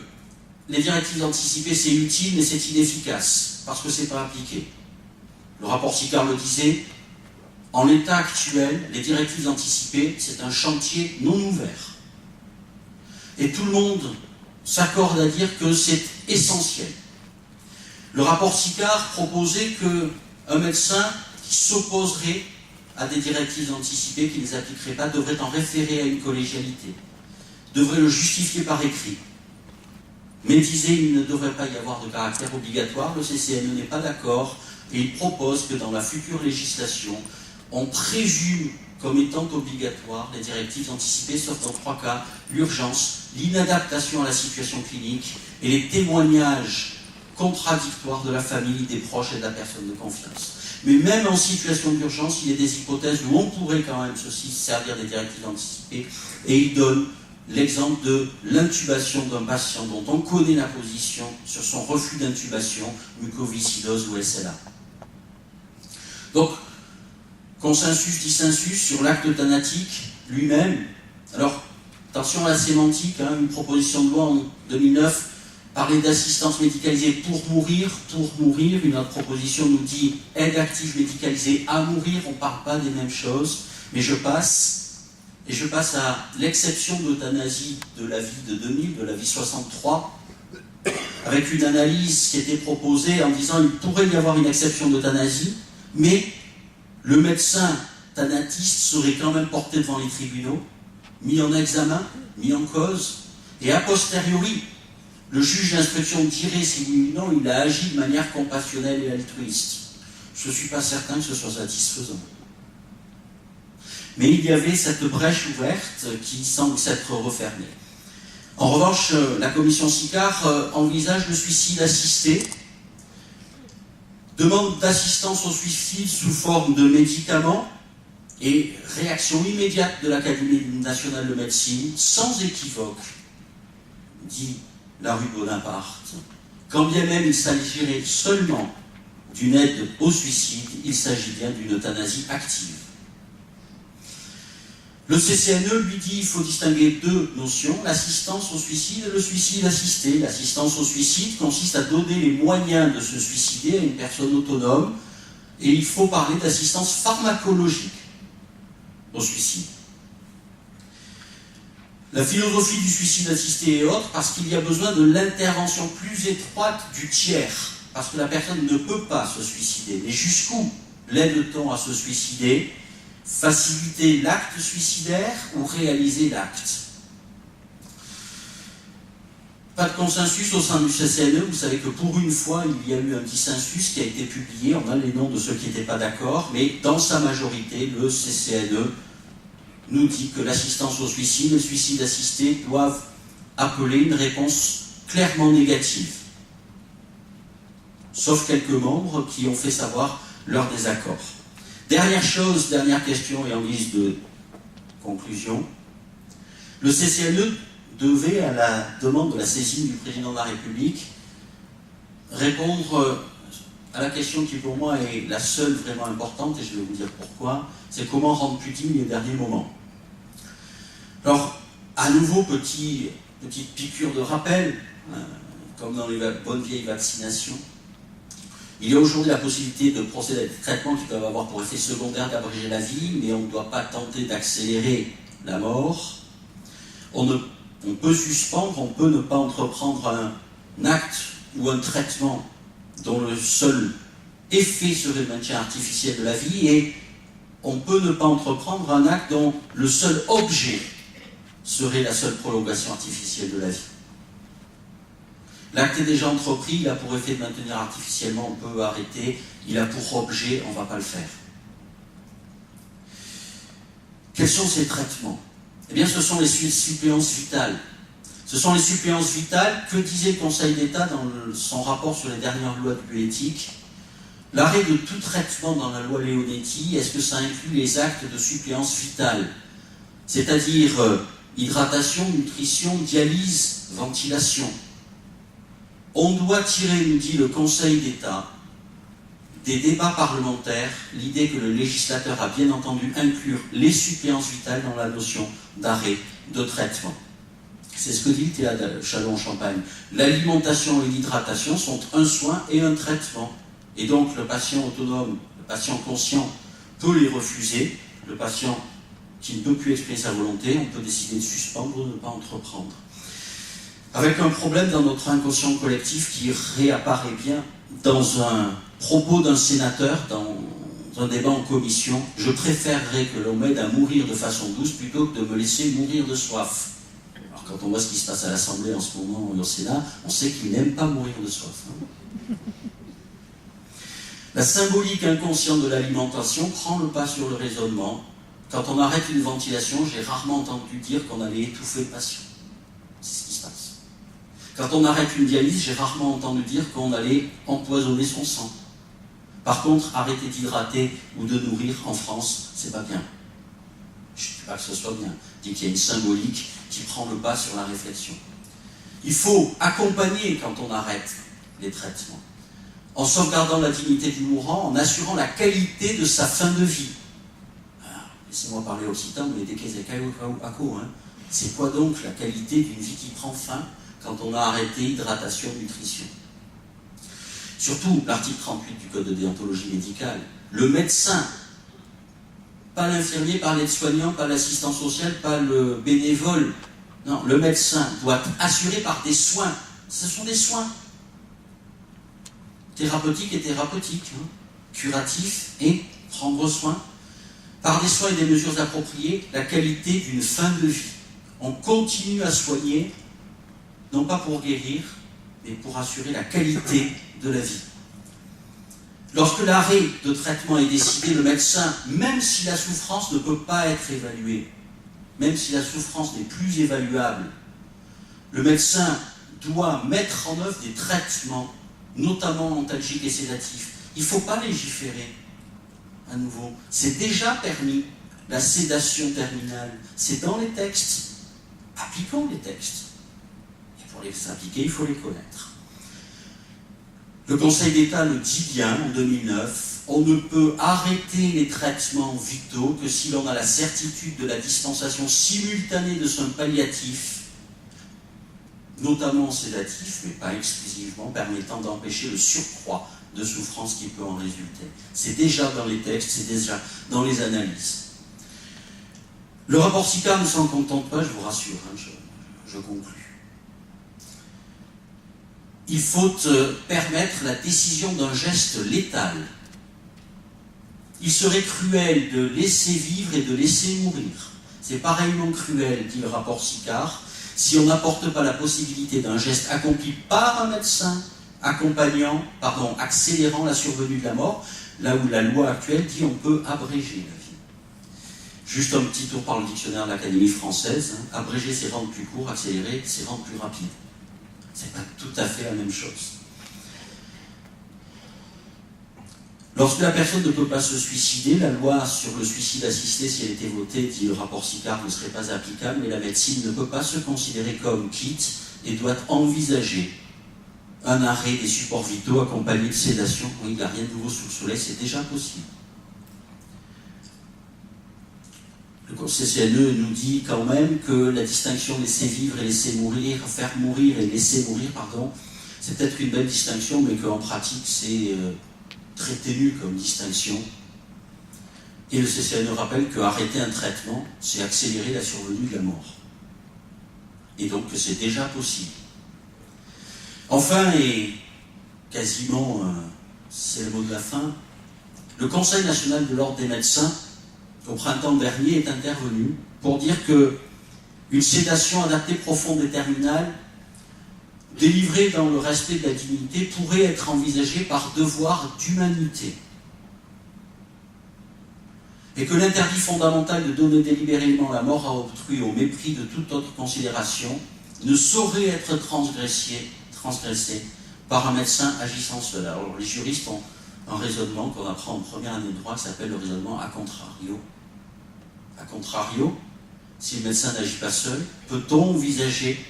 [SPEAKER 3] les directives anticipées, c'est utile, mais c'est inefficace, parce que ce n'est pas appliqué. Le rapport Sicard le disait, en l'état actuel, les directives anticipées, c'est un chantier non ouvert. Et tout le monde s'accorde à dire que c'est essentiel. Le rapport Sicard proposait qu'un médecin qui s'opposerait à des directives anticipées, qui ne les appliquerait pas, devrait en référer à une collégialité, devrait le justifier par écrit. Mais disait il ne devrait pas y avoir de caractère obligatoire, le CCNE n'est pas d'accord, et il propose que dans la future législation, on présume comme étant obligatoire les directives anticipées, sauf dans 3 cas, l'urgence, l'inadaptation à la situation clinique et les témoignages contradictoires de la famille, des proches et de la personne de confiance. Mais même en situation d'urgence, il y a des hypothèses où on pourrait quand même ceci servir des directives anticipées, et il donne l'exemple de l'intubation d'un patient dont on connaît la position sur son refus d'intubation, mucoviscidose ou SLA. Donc, consensus, dissensus sur l'acte euthanatique lui-même. Alors, attention à la sémantique, une proposition de loi en 2009 parlait d'assistance médicalisée pour mourir, une autre proposition nous dit aide active médicalisée à mourir, on ne parle pas des mêmes choses, mais je passe à l'exception d'euthanasie de l'avis de 2000, de l'avis 63, avec une analyse qui était proposée en disant il pourrait y avoir une exception d'euthanasie, mais le médecin thanatiste serait quand même porté devant les tribunaux, mis en examen, mis en cause, et a posteriori, le juge d'instruction dirait si oui ou non il a agi de manière compassionnelle et altruiste. Je ne suis pas certain que ce soit satisfaisant. Mais il y avait cette brèche ouverte qui semble s'être refermée. En revanche, la commission Sicard envisage le suicide assisté, demande d'assistance au suicide sous forme de médicaments et réaction immédiate de l'Académie nationale de médecine, sans équivoque, dit la rue Bonaparte, quand bien même il s'agirait seulement d'une aide au suicide, il s'agit bien d'une euthanasie active. Le CCNE lui dit qu'il faut distinguer 2 notions, l'assistance au suicide et le suicide assisté. L'assistance au suicide consiste à donner les moyens de se suicider à une personne autonome, et il faut parler d'assistance pharmacologique au suicide. La philosophie du suicide assisté est autre parce qu'il y a besoin de l'intervention plus étroite du tiers, parce que la personne ne peut pas se suicider. Mais jusqu'où l'aide-t-on à se suicider ? Faciliter l'acte suicidaire ou réaliser l'acte? Pas de consensus au sein du CCNE. Vous savez que pour une fois, il y a eu un dissensus qui a été publié. On a les noms de ceux qui n'étaient pas d'accord, mais dans sa majorité, le CCNE nous dit que l'assistance au suicide et le suicide assisté doivent appeler une réponse clairement négative. Sauf quelques membres qui ont fait savoir leur désaccord. Dernière chose, dernière question et en guise de conclusion, le CCNE devait, à la demande de la saisine du président de la République, répondre à la question qui pour moi est la seule vraiment importante, et je vais vous dire pourquoi, c'est comment rendre utile les derniers moments. Alors, à nouveau, petite piqûre de rappel, comme dans les bonnes vieilles vaccinations. Il y a aujourd'hui la possibilité de procéder à des traitements qui peuvent avoir pour effet secondaire d'abréger la vie, mais on ne doit pas tenter d'accélérer la mort. On peut suspendre, on peut ne pas entreprendre un acte ou un traitement dont le seul effet serait le maintien artificiel de la vie, et on peut ne pas entreprendre un acte dont le seul objet serait la seule prolongation artificielle de la vie. L'acte est déjà entrepris, il a pour effet de maintenir artificiellement, on peut arrêter, il a pour objet, on ne va pas le faire. Quels sont ces traitements? Eh bien, ce sont les suppléances vitales. Ce sont les suppléances vitales. Que disait le Conseil d'État dans son rapport sur les dernières lois de bioéthique? L'arrêt de tout traitement dans la loi Leonetti, est-ce que ça inclut les actes de suppléance vitale? C'est-à-dire hydratation, nutrition, dialyse, ventilation. On doit tirer, nous dit le Conseil d'État, des débats parlementaires, l'idée que le législateur a bien entendu inclure les suppléances vitales dans la notion d'arrêt de traitement. C'est ce que dit le théâtre Châlons-en-Champagne. L'alimentation et l'hydratation sont un soin et un traitement. Et donc le patient autonome, le patient conscient peut les refuser. Le patient qui ne peut plus exprimer sa volonté, on peut décider de suspendre ou de ne pas entreprendre. Avec un problème dans notre inconscient collectif qui réapparaît bien dans un propos d'un sénateur, dans un débat en commission: je préférerais que l'on m'aide à mourir de façon douce plutôt que de me laisser mourir de soif. Alors quand on voit ce qui se passe à l'Assemblée en ce moment et au Sénat, on sait qu'ils n'aiment pas mourir de soif. La symbolique inconsciente de l'alimentation prend le pas sur le raisonnement. Quand on arrête une ventilation, j'ai rarement entendu dire qu'on allait étouffer le patient. C'est ce qui se passe. Quand on arrête une dialyse, j'ai rarement entendu dire qu'on allait empoisonner son sang. Par contre, arrêter d'hydrater ou de nourrir en France, c'est pas bien. Je ne dis pas que ce soit bien. Je dis qu'il y a une symbolique qui prend le pas sur la réflexion. Il faut accompagner quand on arrête les traitements, en sauvegardant la dignité du mourant, en assurant la qualité de sa fin de vie. Laissez-moi parler occitan, mais dès qu'ils à quoi, hein. C'est quoi donc la qualité d'une vie qui prend fin quand on a arrêté hydratation, nutrition? Surtout, l'article 38 du Code de déontologie médicale, le médecin, pas l'infirmier, pas l'aide-soignant, pas l'assistant social, pas le bénévole. Non, le médecin doit être assuré par des soins. Ce sont des soins. Thérapeutiques et thérapeutiques. Hein. Curatifs et prendre soin. Par des soins et des mesures appropriées, la qualité d'une fin de vie. On continue à soigner, non pas pour guérir, mais pour assurer la qualité de la vie. Lorsque l'arrêt de traitement est décidé, le médecin, même si la souffrance ne peut pas être évaluée, même si la souffrance n'est plus évaluable, le médecin doit mettre en œuvre des traitements, notamment antalgiques et sédatifs. Il ne faut pas légiférer à nouveau. C'est déjà permis, la sédation terminale. C'est dans les textes. Appliquons les textes. Et pour les appliquer, il faut les connaître. Le Conseil d'État le dit bien en 2009, on ne peut arrêter les traitements vitaux que si l'on a la certitude de la dispensation simultanée de soins palliatifs, notamment sédatifs, mais pas exclusivement, permettant d'empêcher le surcroît de souffrance qui peut en résulter. C'est déjà dans les textes, c'est déjà dans les analyses. Le rapport Sicard ne s'en contente pas, je vous rassure, hein, je conclus. Il faut permettre la décision d'un geste létal. Il serait cruel de laisser vivre et de laisser mourir. C'est pareillement cruel, dit le rapport Sicard, si on n'apporte pas la possibilité d'un geste accompli par un médecin accélérant la survenue de la mort, là où la loi actuelle dit on peut abréger la vie. Juste un petit tour par le dictionnaire de l'Académie française. Hein. Abréger, c'est rendre plus court, accélérer, c'est rendre plus rapide. C'est pas tout à fait la même chose. Lorsque la personne ne peut pas se suicider, la loi sur le suicide assisté, si elle était votée, dit le rapport Sicard, ne serait pas applicable, mais la médecine ne peut pas se considérer comme quitte et doit envisager un arrêt des supports vitaux accompagné de sédation. Oui, il n'y a rien de nouveau sous le soleil, c'est déjà possible. Le CCNE nous dit quand même que la distinction laisser vivre et laisser mourir, faire mourir et laisser mourir, c'est peut-être une belle distinction, mais qu'en pratique, c'est très ténu comme distinction. Et le CCNE rappelle qu'arrêter un traitement, c'est accélérer la survenue de la mort. Et donc que c'est déjà possible. Enfin, et quasiment, c'est le mot de la fin, le Conseil national de l'ordre des médecins, au printemps dernier, est intervenu pour dire qu'une sédation adaptée profonde et terminale, délivrée dans le respect de la dignité, pourrait être envisagée par devoir d'humanité. Et que l'interdit fondamental de donner délibérément la mort à autrui au mépris de toute autre considération ne saurait être transgressé par un médecin agissant seul. Alors les juristes ont un raisonnement qu'on apprend en première année de droit qui s'appelle le raisonnement a contrario. A contrario, si le médecin n'agit pas seul, peut-on envisager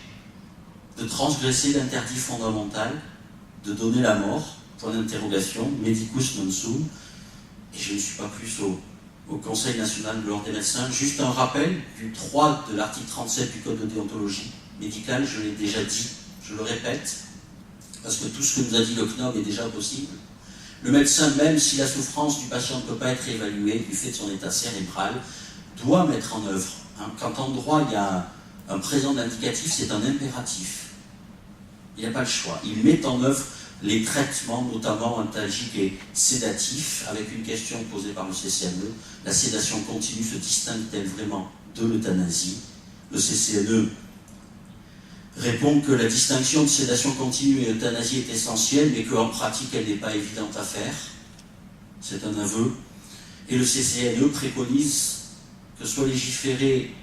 [SPEAKER 3] de transgresser l'interdit fondamental de donner la mort? Point d'interrogation, medicus non sum. Et je ne suis pas plus au Conseil national de l'ordre des médecins. Juste un rappel du 3 de l'article 37 du Code de déontologie. médicale, je l'ai déjà dit, je le répète, parce que tout ce que nous a dit le CNOB est déjà possible. Le médecin, même si la souffrance du patient ne peut pas être évaluée du fait de son état cérébral, doit mettre en œuvre. Quand en droit il y a un présent d'indicatif, c'est un impératif. Il n'y a pas le choix. Il met en œuvre les traitements, notamment antalgiques et sédatifs, avec une question posée par le CCNE. La sédation continue se distingue-t-elle vraiment de l'euthanasie? Le CCNE répond que la distinction de sédation continue et euthanasie est essentielle, mais qu'en pratique, elle n'est pas évidente à faire. C'est un aveu. Et le CCNE préconise que soit légiféré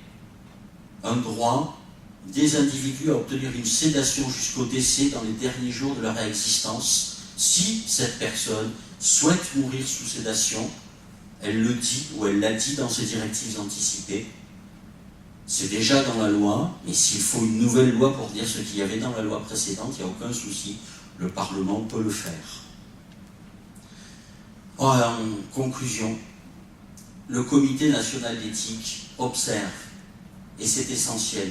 [SPEAKER 3] un droit des individus à obtenir une sédation jusqu'au décès dans les derniers jours de leur existence, si cette personne souhaite mourir sous sédation. Elle le dit, ou elle l'a dit dans ses directives anticipées. C'est déjà dans la loi, mais s'il faut une nouvelle loi pour dire ce qu'il y avait dans la loi précédente, il n'y a aucun souci, le Parlement peut le faire. En conclusion, le Comité national d'éthique observe, et c'est essentiel,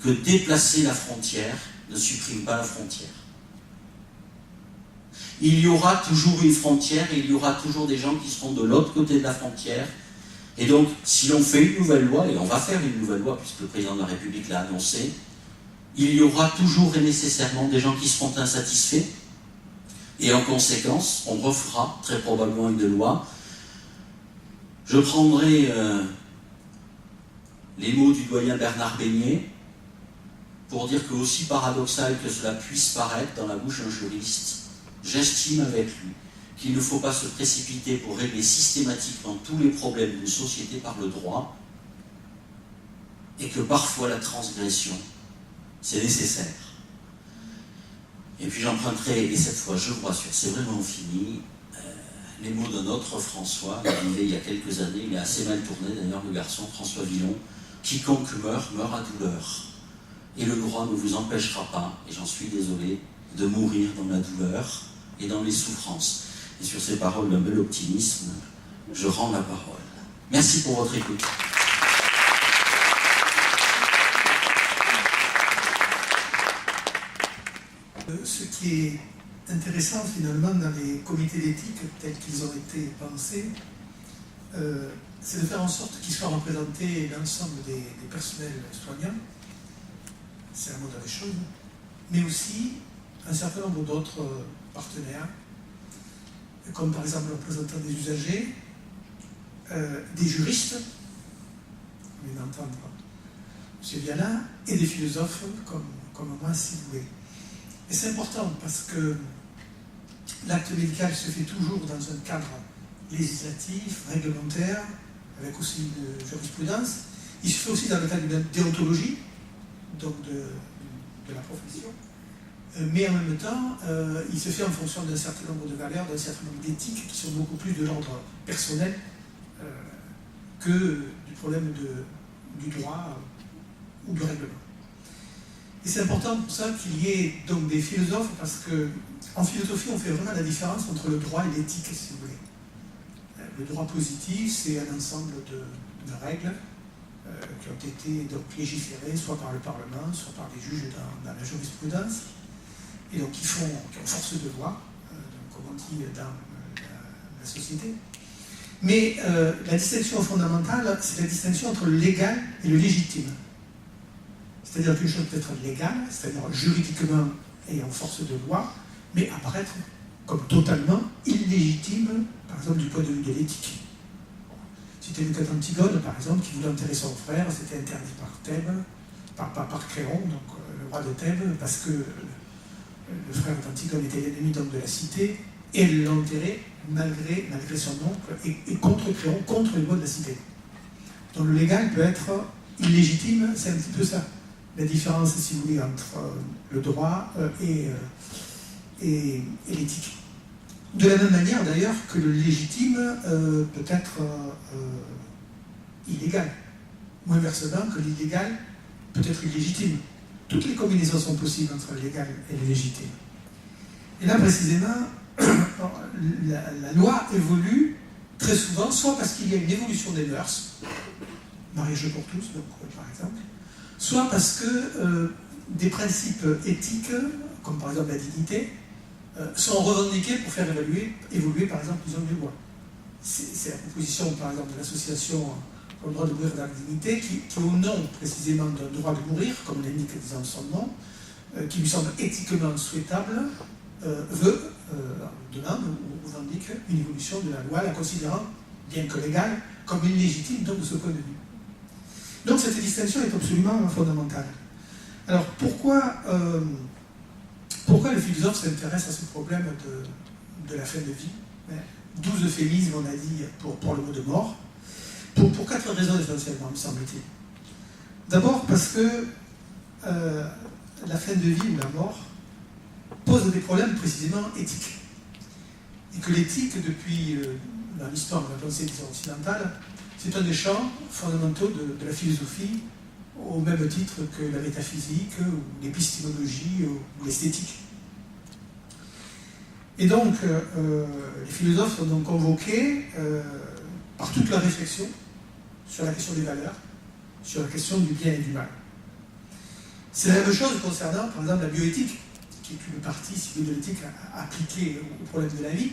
[SPEAKER 3] que déplacer la frontière ne supprime pas la frontière. Il y aura toujours une frontière et il y aura toujours des gens qui seront de l'autre côté de la frontière. Et donc, si l'on fait une nouvelle loi, et on va faire une nouvelle loi puisque le président de la République l'a annoncé, il y aura toujours et nécessairement des gens qui seront insatisfaits. Et en conséquence, on refera très probablement une loi. Je prendrai les mots du doyen Bernard Beignet pour dire que, aussi paradoxal que cela puisse paraître dans la bouche d'un juriste, j'estime avec lui qu'il ne faut pas se précipiter pour régler systématiquement tous les problèmes d'une société par le droit, et que parfois la transgression, c'est nécessaire. Et puis j'emprunterai, et cette fois je vous rassure, c'est vraiment fini, les mots d'un autre François, arrivé il y a quelques années, il est assez mal tourné d'ailleurs, le garçon, François Villon, quiconque meurt, meurt à douleur. Et le droit ne vous empêchera pas, et j'en suis désolé, de mourir dans la douleur et dans les souffrances. Et sur ces paroles d'un bel optimisme, je rends la parole. Merci pour votre écoute.
[SPEAKER 4] Ce qui est intéressant finalement dans les comités d'éthique tels qu'ils ont été pensés, c'est de faire en sorte qu'ils soient représentés l'ensemble des personnels soignants, c'est la moindre des choses, mais aussi un certain nombre d'autres partenaires, comme par exemple le représentant des usagers, des juristes, on vient d'entendre M. Viala, et des philosophes comme moi, si vous voulez. Et c'est important parce que l'acte médical se fait toujours dans un cadre législatif, réglementaire, avec aussi une jurisprudence. Il se fait aussi dans le cadre de déontologie, donc de la profession. Mais en même temps, il se fait en fonction d'un certain nombre de valeurs, d'un certain nombre d'éthiques qui sont beaucoup plus de l'ordre personnel que du problème du droit ou du règlement. Et c'est important pour ça qu'il y ait donc des philosophes, parce qu'en philosophie, on fait vraiment la différence entre le droit et l'éthique, si vous voulez. Le droit positif, c'est un ensemble de règles qui ont été donc légiférées soit par le Parlement, soit par les juges dans la jurisprudence, et donc qui ont force de loi, comme on dit dans la société. Mais la distinction fondamentale, c'est la distinction entre le légal et le légitime. C'est-à-dire qu'une chose peut être légale, c'est-à-dire juridiquement et en force de loi, mais apparaître comme totalement illégitime, par exemple du point de vue de l'éthique. C'était le cas d'Antigone, par exemple, qui voulait enterrer son frère, c'était interdit par Thèbes, par Créon, donc le roi de Thèbes, parce que le frère d'Antigone était l'ennemi donc de la cité, et elle l'a enterré malgré son oncle, et contre Créon, contre les lois de la cité. Donc le légal peut être illégitime, c'est un petit peu ça. La différence, si vous voulez, entre le droit et l'éthique. De la même manière, d'ailleurs, que le légitime peut être illégal. Ou inversement, que l'illégal peut être illégitime. Toutes les combinaisons sont possibles entre le légal et le légitime. Et là, précisément, la loi évolue très souvent, soit parce qu'il y a une évolution des mœurs, mariage pour tous, donc, par exemple, soit parce que des principes éthiques, comme par exemple la dignité, sont revendiqués pour faire évoluer par exemple l'usage du bois. C'est la proposition par exemple de l'association pour le droit de mourir dans la dignité qui au nom précisément d'un droit de mourir, comme l'indique dans son nom, qui lui semble éthiquement souhaitable, demande ou revendique une évolution de la loi, la considérant, bien que légale, comme illégitime donc de ce point de vue. Donc cette distinction est absolument fondamentale. Alors pourquoi les philosophes s'intéressent à ce problème de la fin de vie? 12 euphémismes, on a dit, pour le mot de mort, pour 4 raisons essentiellement, me semble-t-il. D'abord parce que la fin de vie ou la mort pose des problèmes précisément éthiques. Et que l'éthique, depuis dans l'histoire de la pensée occidentale, c'est un des champs fondamentaux de la philosophie, au même titre que la métaphysique, ou l'épistémologie, ou l'esthétique. Et donc, les philosophes sont donc convoqués par toute leur réflexion sur la question des valeurs, sur la question du bien et du mal. C'est la même chose concernant, par exemple, la bioéthique, qui est une partie de l'éthique appliquée au problème de la vie,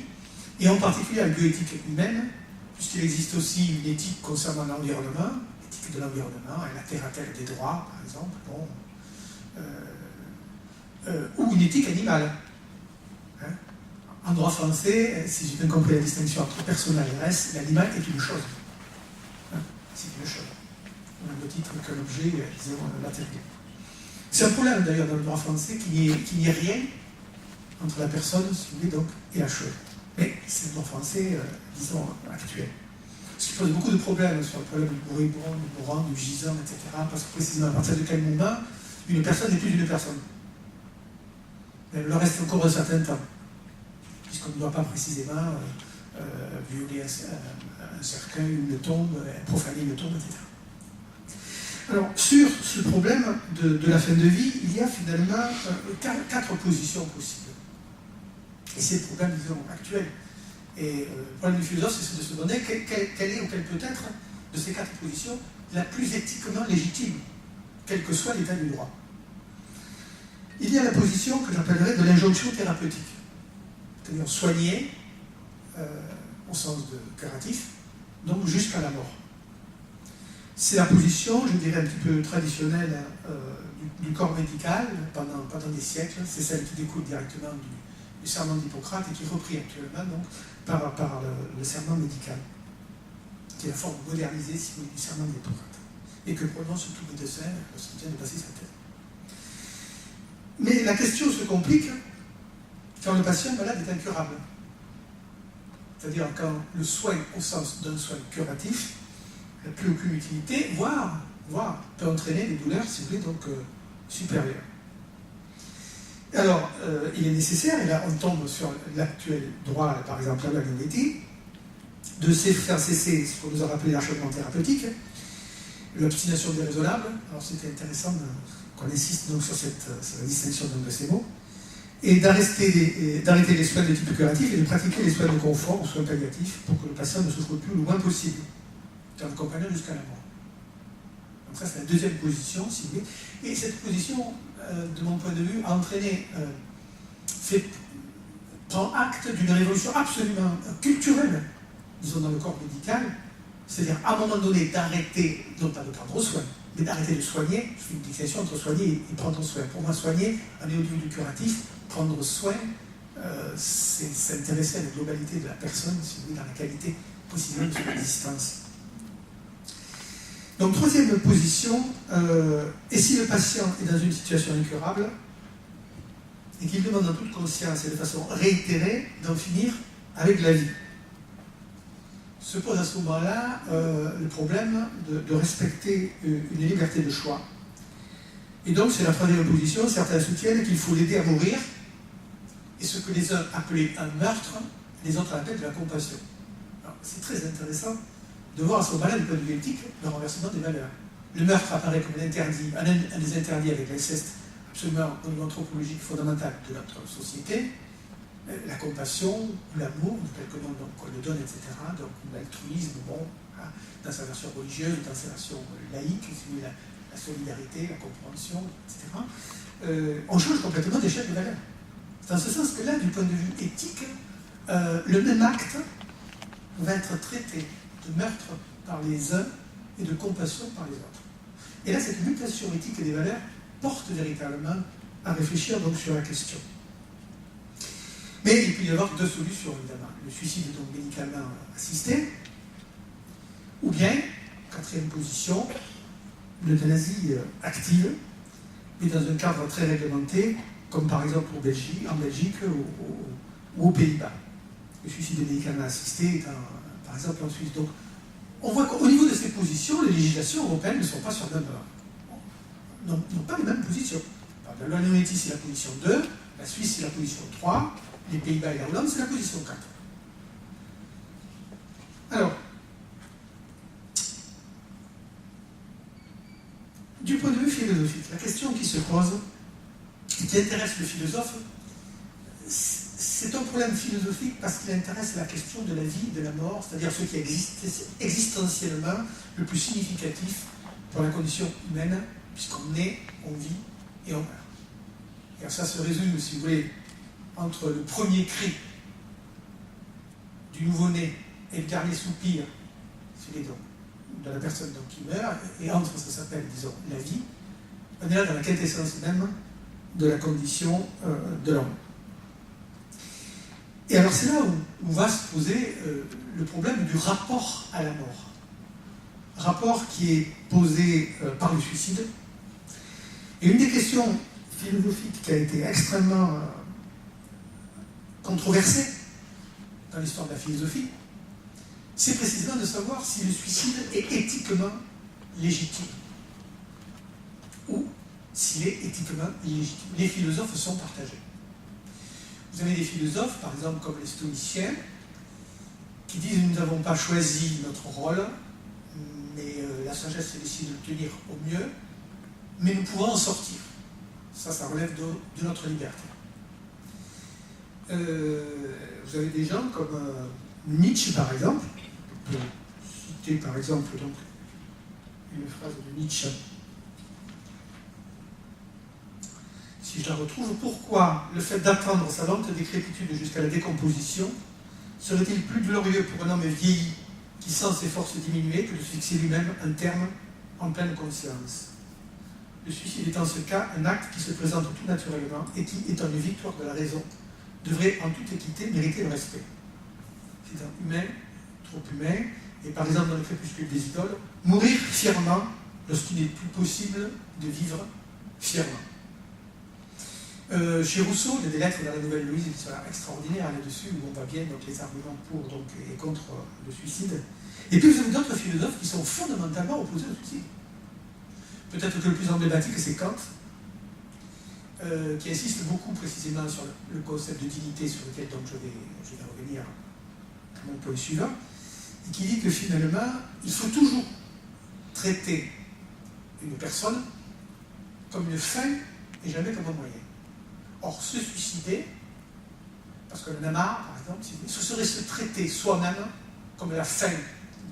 [SPEAKER 4] et en particulier la bioéthique humaine, puisqu'il existe aussi une éthique concernant l'environnement, l'éthique de l'environnement, et la terre-à-terre des droits, par exemple, ou une éthique animale. En droit français, si j'ai bien compris la distinction entre personnel et res, l'animal est une chose. C'est une chose. Au même titre que l'objet, disons, matériel. C'est un problème d'ailleurs dans le droit français qu'il n'y ait rien entre la personne, si vous voulez, donc, et la chose. Mais c'est le droit français, disons, actuel. Ce qui pose beaucoup de problèmes sur le problème du moribond, du mourant, du gisant, etc. Parce que précisément à partir de quel moment une personne n'est plus une personne. Elle le reste encore un certain temps. Puisqu'on ne doit pas précisément violer un cercueil, une tombe, profaner une tombe, etc. Alors, sur ce problème de la fin de vie, il y a finalement 4 positions possibles. Et c'est le problème, disons, actuel. Et le problème du philosophe, c'est de se demander quelle est ou quelle peut être, de ces 4 positions, la plus éthiquement légitime, quel que soit l'état du droit. Il y a la position que j'appellerais de l'injonction thérapeutique. C'est-à-dire soigner, au sens de curatif, donc jusqu'à la mort. C'est la position, je dirais, un petit peu traditionnelle du corps médical pendant des siècles. C'est celle qui découle directement du serment d'Hippocrate et qui est repris actuellement donc, par le serment médical, qui est la forme modernisée, si vous voulez, du serment d'Hippocrate, et que prononce tout médecin lorsqu'il vient de passer sa tête. Mais la question se complique quand le patient malade est incurable. C'est-à-dire quand le soin, au sens d'un soin curatif, n'a plus aucune utilité, voire peut entraîner des douleurs, si vous voulez, donc supérieures. Alors, il est nécessaire, et là on tombe sur l'actuel droit, par exemple la bioéthique, de faire cesser ce qu'on nous a rappelé l'acharnement thérapeutique, l'obstination déraisonnable. Alors c'était intéressant qu'on insiste donc sur la distinction de ces mots, et d'arrêter les soins de type curatif et de pratiquer les soins de confort ou soins palliatifs pour que le patient ne souffre plus le moins possible, en accompagnant jusqu'à la mort. Donc ça c'est la deuxième position, si vous voulez. Et cette position, de mon point de vue, a entraîné, prend acte d'une révolution absolument culturelle, disons dans le corps médical, c'est-à-dire à un moment donné d'arrêter, non pas de prendre soin, mais d'arrêter de soigner. Je fais une distinction entre soigner et prendre soin. Pour moi, soigner, on est au niveau du curatif, prendre soin, c'est s'intéresser à la globalité de la personne, si vous voulez, dans la qualité possible de son existence. Donc, troisième position, et si le patient est dans une situation incurable, et qu'il demande en toute conscience et de façon réitérée d'en finir avec la vie, se pose à ce moment-là le problème de respecter une liberté de choix. Et donc, c'est la troisième position, certains soutiennent qu'il faut l'aider à mourir, et ce que les uns appelaient un meurtre, les autres appellent de la compassion. Alors, c'est très intéressant de voir à ce moment-là, du point de vue éthique, le renversement des valeurs. Le meurtre apparaît comme un des interdits avec l'inceste absolument au niveau anthropologique fondamental de notre société. La compassion, l'amour, de quelque nom qu'on le donne, etc. Donc l'altruisme, bon, dans sa version religieuse, dans sa version laïque, la la solidarité, la compréhension, etc., on change complètement d'échelle de valeur. Dans ce sens que là, du point de vue éthique, le même acte va être traité de meurtre par les uns et de compassion par les autres. Et là, cette mutation éthique des valeurs porte véritablement à réfléchir donc sur la question. Mais il peut y avoir deux solutions, évidemment. Le suicide donc médicalement assisté, ou bien, quatrième position, l'euthanasie active, mais dans un cadre très réglementé, comme par exemple en Belgique ou aux Pays-Bas. Le suicide médicalement assisté est par exemple en Suisse. Donc, on voit qu'au niveau de ces positions, les législations européennes ne sont pas sur le même... n'ont pas les mêmes positions. La Wallonie, c'est la position 2, la Suisse, c'est la position 3, les Pays-Bas et la Hollande, c'est la position 4. Alors, du point de vue philosophique, la question qui se pose et qui intéresse le philosophe, c'est un problème philosophique parce qu'il intéresse la question de la vie, de la mort, c'est-à-dire ce qui est existentiellement le plus significatif pour la condition humaine, puisqu'on naît, on vit et on meurt. Et ça se résume, si vous voulez, entre le premier cri du nouveau-né et le dernier soupir, celui de la personne donc, qui meurt, et entre, ça s'appelle, disons, la vie. On est là dans la quintessence même de la condition de l'homme. Et alors c'est là où va se poser le problème du rapport à la mort. Rapport qui est posé par le suicide. Et une des questions philosophiques qui a été extrêmement controversée dans l'histoire de la philosophie, c'est précisément de savoir si le suicide est éthiquement légitime ou s'il est éthiquement illégitime. Les philosophes sont partagés. Vous avez des philosophes, par exemple comme les stoïciens, qui disent nous n'avons pas choisi notre rôle, mais la sagesse décide de le tenir au mieux, mais nous pouvons en sortir. Ça relève de notre liberté. Vous avez des gens comme Nietzsche, par exemple. On peut citer, par exemple, donc, une phrase de Nietzsche. Si je la retrouve, pourquoi le fait d'attendre sa lente décrépitude jusqu'à la décomposition serait-il plus glorieux pour un homme vieilli qui sent ses forces diminuer que de fixer lui-même un terme en pleine conscience? Le suicide est en ce cas un acte qui se présente tout naturellement et qui, étant une victoire de la raison, devrait en toute équité mériter le respect. C'est un humain, trop humain, et par exemple dans le crépuscule des idoles, mourir fièrement lorsqu'il n'est plus possible de vivre fièrement. Chez Rousseau, il y a des lettres dans la Nouvelle Louise qui sont extraordinaires là-dessus, où on voit bien donc, les arguments pour donc, et contre le suicide. Et puis vous avez d'autres philosophes qui sont fondamentalement opposés au suicide. Peut-être que le plus emblématique, c'est Kant, qui insiste beaucoup précisément sur le concept de dignité, sur lequel donc, je vais revenir à mon point suivant, et qui dit que finalement, il faut toujours traiter une personne comme une fin et jamais comme un moyen. Or, se suicider, parce qu'on en a marre, par exemple, ce serait se traiter soi-même comme la fin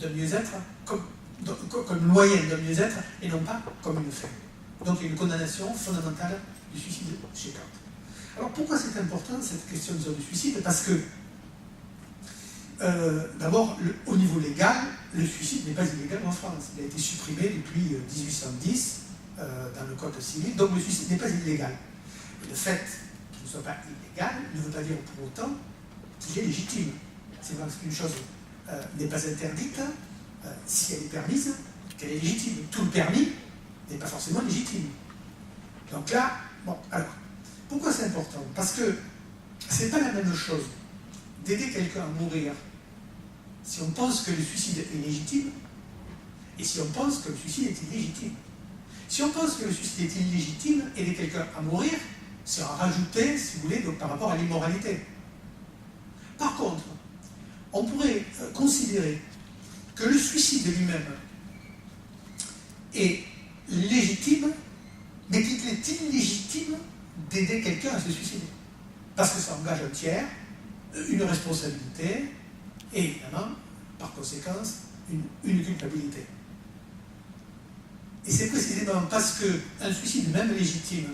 [SPEAKER 4] d'un mieux-être, comme le moyen d'un mieux-être, et non pas comme une fin. Donc il y a une condamnation fondamentale du suicide chez Kant. Alors pourquoi c'est important cette question du suicide? Parce que, d'abord, au niveau légal, le suicide n'est pas illégal en France. Il a été supprimé depuis 1810 dans le Code civil, donc le suicide n'est pas illégal. Et le fait qu'il ne soit pas illégal ne veut pas dire pour autant qu'il est légitime. C'est parce qu'une chose n'est pas interdite si elle est permise, qu'elle est légitime. Tout le permis n'est pas forcément légitime. Donc là, bon, alors, pourquoi c'est important? Parce que c'est pas la même chose d'aider quelqu'un à mourir si on pense que le suicide est légitime et si on pense que le suicide est illégitime. Si on pense que le suicide est illégitime, aider quelqu'un à mourir sera rajouté, si vous voulez, donc, par rapport à l'immoralité. Par contre, on pourrait considérer que le suicide lui-même est légitime, mais qu'il est illégitime d'aider quelqu'un à se suicider. Parce que ça engage un tiers, une responsabilité, et évidemment, par conséquence, une culpabilité. Et c'est précisément parce qu'un suicide, même légitime,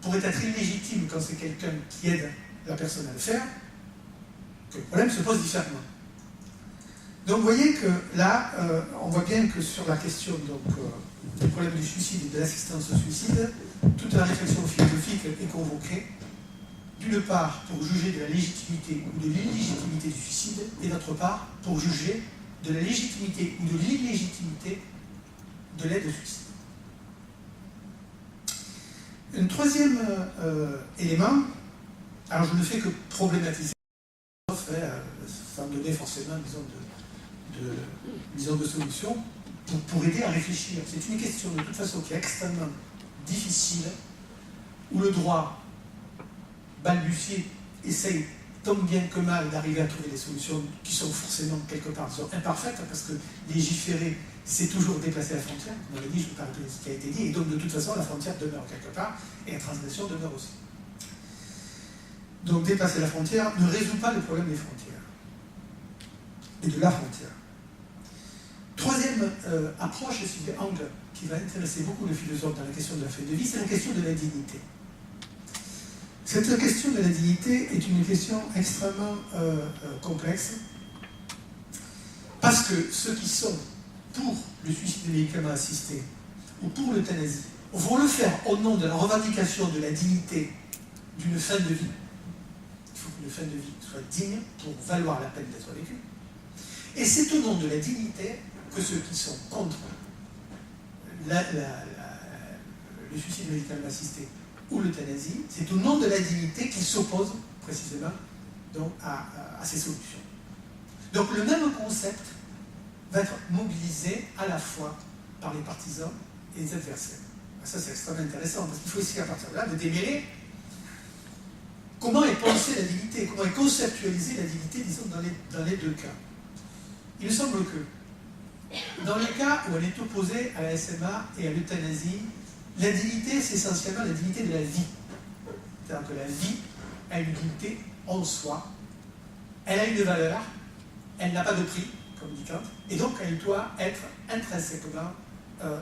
[SPEAKER 4] pourrait être illégitime quand c'est quelqu'un qui aide la personne à le faire, que le problème se pose différemment. Donc vous voyez que là, on voit bien que sur la question du problème du suicide et de l'assistance au suicide, toute la réflexion philosophique est convoquée, d'une part pour juger de la légitimité ou de l'illégitimité du suicide, et d'autre part pour juger de la légitimité ou de l'illégitimité de l'aide au suicide. Un troisième élément, alors je ne fais que problématiser, sans donner forcément, disons, de solution, pour aider à réfléchir. C'est une question de toute façon qui est extrêmement difficile, où le droit balbutie, essaye tant bien que mal d'arriver à trouver des solutions qui sont forcément quelque part imparfaites, parce que légiférer, c'est toujours déplacer la frontière, comme on l'a dit, je ne peux pas rappeler ce qui a été dit, et donc de toute façon la frontière demeure quelque part, et la transgression demeure aussi. Donc dépasser la frontière ne résout pas le problème des frontières, et de la frontière. Troisième approche, c'est des angles qui va intéresser beaucoup de philosophes dans la question de la fin de vie, c'est la question de la dignité. Cette question de la dignité est une question extrêmement complexe, parce que ceux qui sont pour le suicide médicalement assisté ou pour l'euthanasie vont le faire au nom de la revendication de la dignité d'une fin de vie. Il faut qu'une fin de vie soit digne pour valoir la peine d'être vécue. Et c'est au nom de la dignité que ceux qui sont contre le suicide médicalement assisté ou l'euthanasie, c'est au nom de la dignité qu'ils s'opposent précisément donc, à ces solutions. Donc le même concept va être mobilisé à la fois par les partisans et les adversaires. Ça c'est extrêmement intéressant, parce qu'il faut essayer à partir de là de démêler comment est pensée la dignité, comment est conceptualisée la dignité, disons, dans les deux cas. Il me semble que dans le cas où elle est opposée à la SMA et à l'euthanasie, la dignité, c'est essentiellement la dignité de la vie. C'est-à-dire que la vie a une dignité en soi, elle a une valeur, elle n'a pas de prix, comme dit Kant, et donc elle doit être intrinsèquement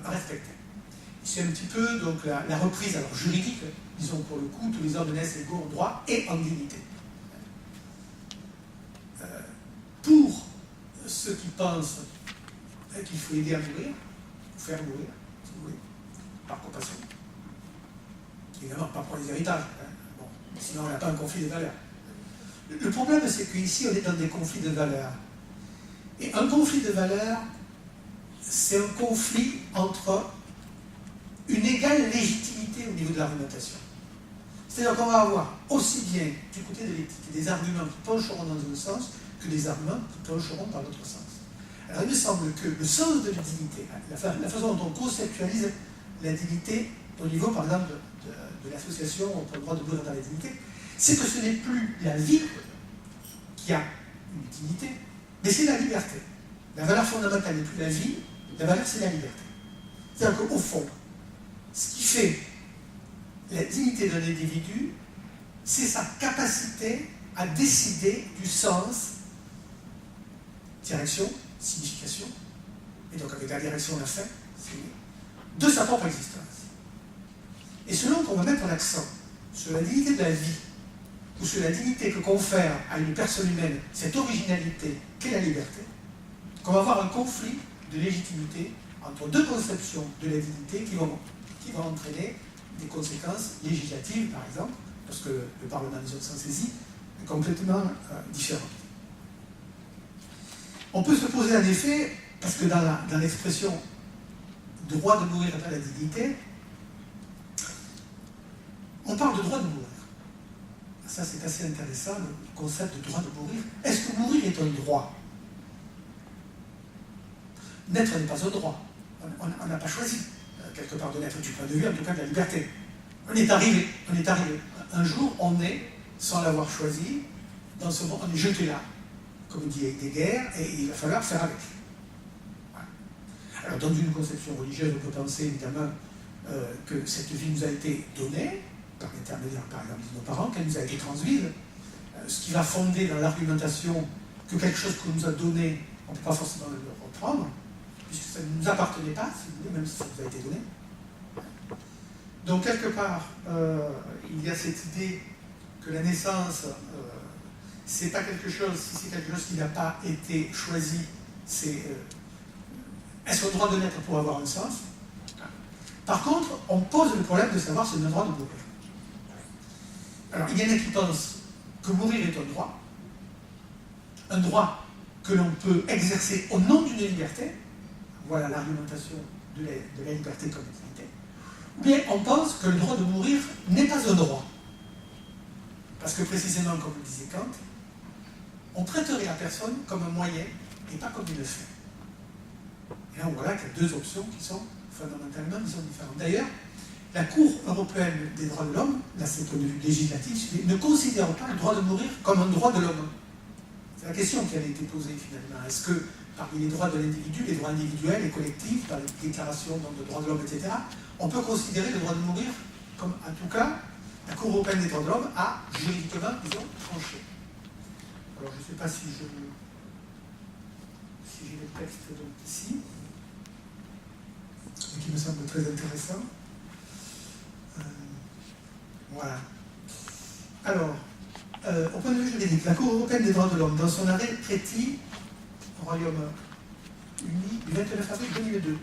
[SPEAKER 4] respectée. C'est un petit peu donc, la reprise alors, juridique, disons pour le coup, tous les hommes naissent égaux en droit et en dignité. Pour ceux qui pensent qu'il faut aider à mourir, faire mourir, si vous voulez, par compassion. Évidemment, pas pour les héritages. Hein. Bon, sinon, on n'a pas un conflit de valeurs. Le problème, c'est qu'ici, on est dans des conflits de valeurs. Et un conflit de valeurs, c'est un conflit entre une égale légitimité au niveau de l'argumentation. C'est-à-dire qu'on va avoir aussi bien, du côté de l'éthique, des arguments qui pencheront dans un sens que des arguments qui pencheront dans l'autre sens. Alors, il me semble que le sens de la dignité, la façon dont on conceptualise la dignité au niveau, par exemple, de l'association pour le droit de mourir dans la dignité, c'est que ce n'est plus la vie qui a une dignité, mais c'est la liberté. La valeur fondamentale n'est plus la vie, la valeur c'est la liberté. C'est-à-dire qu'au fond, ce qui fait la dignité d'un individu, c'est sa capacité à décider du sens, direction, signification, et donc avec la direction la fin, de sa propre existence. Et selon qu'on va mettre l'accent sur la dignité de la vie, ou sur la dignité que confère à une personne humaine cette originalité qu'est la liberté, qu'on va avoir un conflit de légitimité entre deux conceptions de la dignité qui vont entraîner des conséquences législatives, par exemple, parce que le Parlement des autres s'en saisit, est complètement différent. On peut se poser en effet, parce que dans l'expression droit de mourir dans la dignité, on parle de droit de mourir. Ça, c'est assez intéressant, le concept de droit de mourir. Est-ce que mourir est un droit? Naître n'est pas un droit. On n'a pas choisi, quelque part, de naître, du point de vue, en tout cas, de la liberté. On est arrivé. Un jour, on est, sans l'avoir choisi, dans ce monde, on est jeté là, comme dit Heidegger, et il va falloir faire avec. Voilà. Alors, dans une conception religieuse, on peut penser, évidemment, que cette vie nous a été donnée, par l'intermédiaire, par exemple, de nos parents, qu'elle nous a été transmise, ce qui va fonder dans l'argumentation que quelque chose qu'on nous a donné, on ne peut pas forcément le reprendre, puisque ça ne nous appartenait pas, si vous voulez, même si ça nous a été donné. Donc quelque part, il y a cette idée que la naissance, c'est pas quelque chose, si c'est quelque chose qui n'a pas été choisi, c'est est-ce qu'on a le droit de naître pour avoir un sens? Par contre, on pose le problème de savoir si on a le droit de mourir. Alors, il y en a qui pensent que mourir est un droit que l'on peut exercer au nom d'une liberté. Voilà l'argumentation de la liberté comme utilité. Ou bien on pense que le droit de mourir n'est pas un droit. Parce que précisément, comme le disait Kant, on traiterait la personne comme un moyen et pas comme une fin. Et là, on voit là qu'il y a deux options qui sont fondamentalement différentes. D'ailleurs, la Cour européenne des droits de l'homme, là c'est point de vue législatif, ne considère pas le droit de mourir comme un droit de l'homme. C'est la question qui avait été posée finalement. Est-ce que parmi les droits de l'individu, les droits individuels et collectifs, par les déclarations de droits de l'homme, etc., on peut considérer le droit de mourir comme, en tout cas, la Cour européenne des droits de l'homme a juridiquement, disons, tranché. Alors je ne sais pas si j'ai le texte donc, ici, qui me semble très intéressant. Voilà. Alors, au point de vue juridique, la Cour européenne des droits de l'homme, dans son arrêt Preti, au Royaume-Uni, du 29 avril 2002,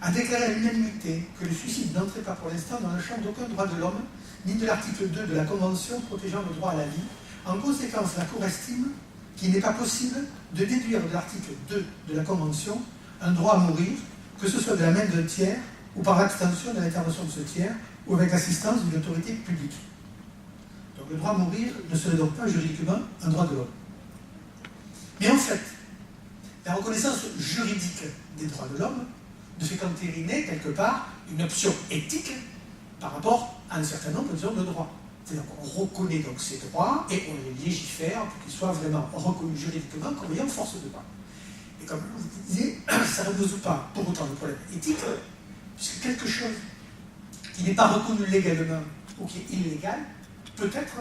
[SPEAKER 4] a déclaré à l'unanimité que le suicide n'entrait pas pour l'instant dans le champ d'aucun droit de l'homme, ni de l'article 2 de la Convention protégeant le droit à la vie. En conséquence, la Cour estime qu'il n'est pas possible de déduire de l'article 2 de la Convention un droit à mourir, que ce soit de la main d'un tiers ou par abstention de l'intervention de ce tiers ou avec l'assistance d'une autorité publique. Donc le droit à mourir ne serait donc pas juridiquement un droit de l'homme. Mais en fait, la reconnaissance juridique des droits de l'homme ne fait qu'entériner quelque part une option éthique par rapport à un certain nombre de droits. C'est-à-dire qu'on reconnaît donc ces droits et on les légifère pour qu'ils soient vraiment reconnus juridiquement comme ayant force de loi. Et comme je vous disais, ça ne résout pas pour autant le problème éthique, puisque quelque chose qui n'est pas reconnu légalement ou qui est illégal peut être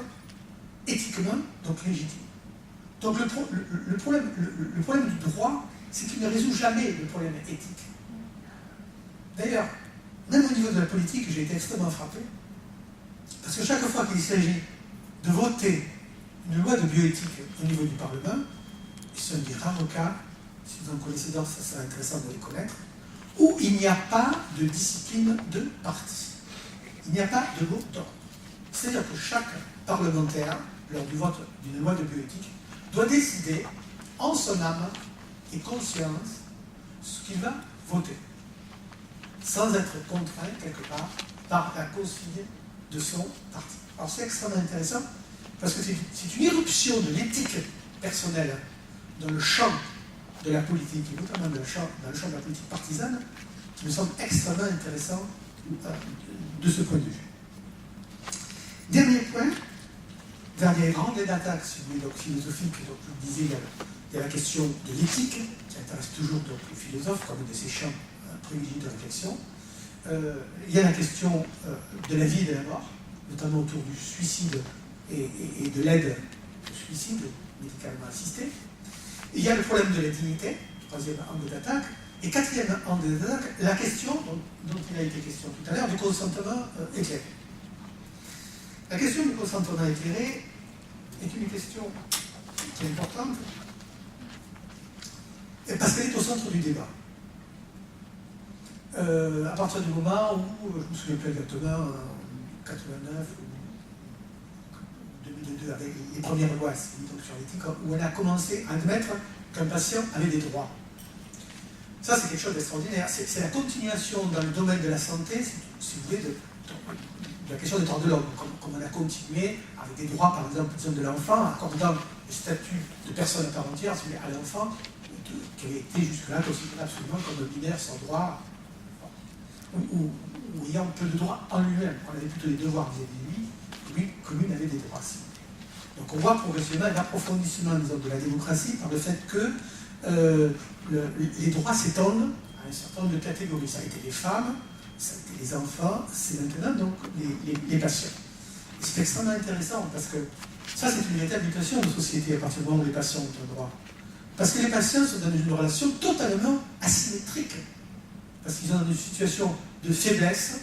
[SPEAKER 4] éthiquement donc légitime. Donc le problème du droit, c'est qu'il ne résout jamais le problème éthique. D'ailleurs, même au niveau de la politique, j'ai été extrêmement frappé, parce que chaque fois qu'il s'agit de voter une loi de bioéthique au niveau du Parlement, c'est un des rares cas, si vous en connaissez d'autres, ça serait intéressant de les connaître, où il n'y a pas de discipline de parti. Il n'y a pas de mot d'ordre. C'est-à-dire que chaque parlementaire, lors du vote d'une loi de bioéthique, doit décider en son âme et conscience ce qu'il va voter, sans être contraint quelque part par la consigne de son parti. Alors c'est extrêmement intéressant parce que c'est une irruption de l'éthique personnelle dans le champ de la politique, et notamment dans le champ de la politique partisane, qui me semble extrêmement intéressant de ce point de vue. Dernier point, dernier angle d'attaque, si vous voulez, donc philosophique, donc je vous disais, il y a la question de l'éthique, qui intéresse toujours donc, les philosophes comme un de ces champs privilégiés de réflexion. Il y a la question de la vie et de la mort, notamment autour du suicide et de l'aide au suicide médicalement assisté. Et il y a le problème de la dignité, troisième angle d'attaque. Et quatrième angle d'attaque, la question dont il a été question tout à l'heure, du consentement éclairé. La question du consentement éclairé est une question qui est importante parce qu'elle est au centre du débat. À partir du moment où, je ne me souviens plus exactement, en 89 ou 2002, avec les premières lois donc sur l'éthique, où on a commencé à admettre qu'un patient avait des droits. Ça, c'est quelque chose d'extraordinaire. C'est la continuation dans le domaine de la santé, si vous voulez, de la question des droits de l'homme, comme on a continué avec des droits, par exemple, de l'enfant, accordant le statut de personne à part entière à l'enfant, qui avait été jusque-là considéré absolument comme un binaire sans droit, ou ayant peu de droits en lui-même. On avait plutôt des devoirs vis-à-vis de lui, que lui n'avait des droits. Donc on voit progressivement l'approfondissement de la démocratie par le fait que les droits s'étendent à un certain nombre de catégories. Ça a été les femmes, ça a été les enfants, c'est maintenant donc les patients. Et c'est extrêmement intéressant parce que ça, c'est une véritable mutation de société à partir du moment où les patients ont un droit. Parce que les patients sont dans une relation totalement asymétriques, parce qu'ils sont dans une situation de faiblesse,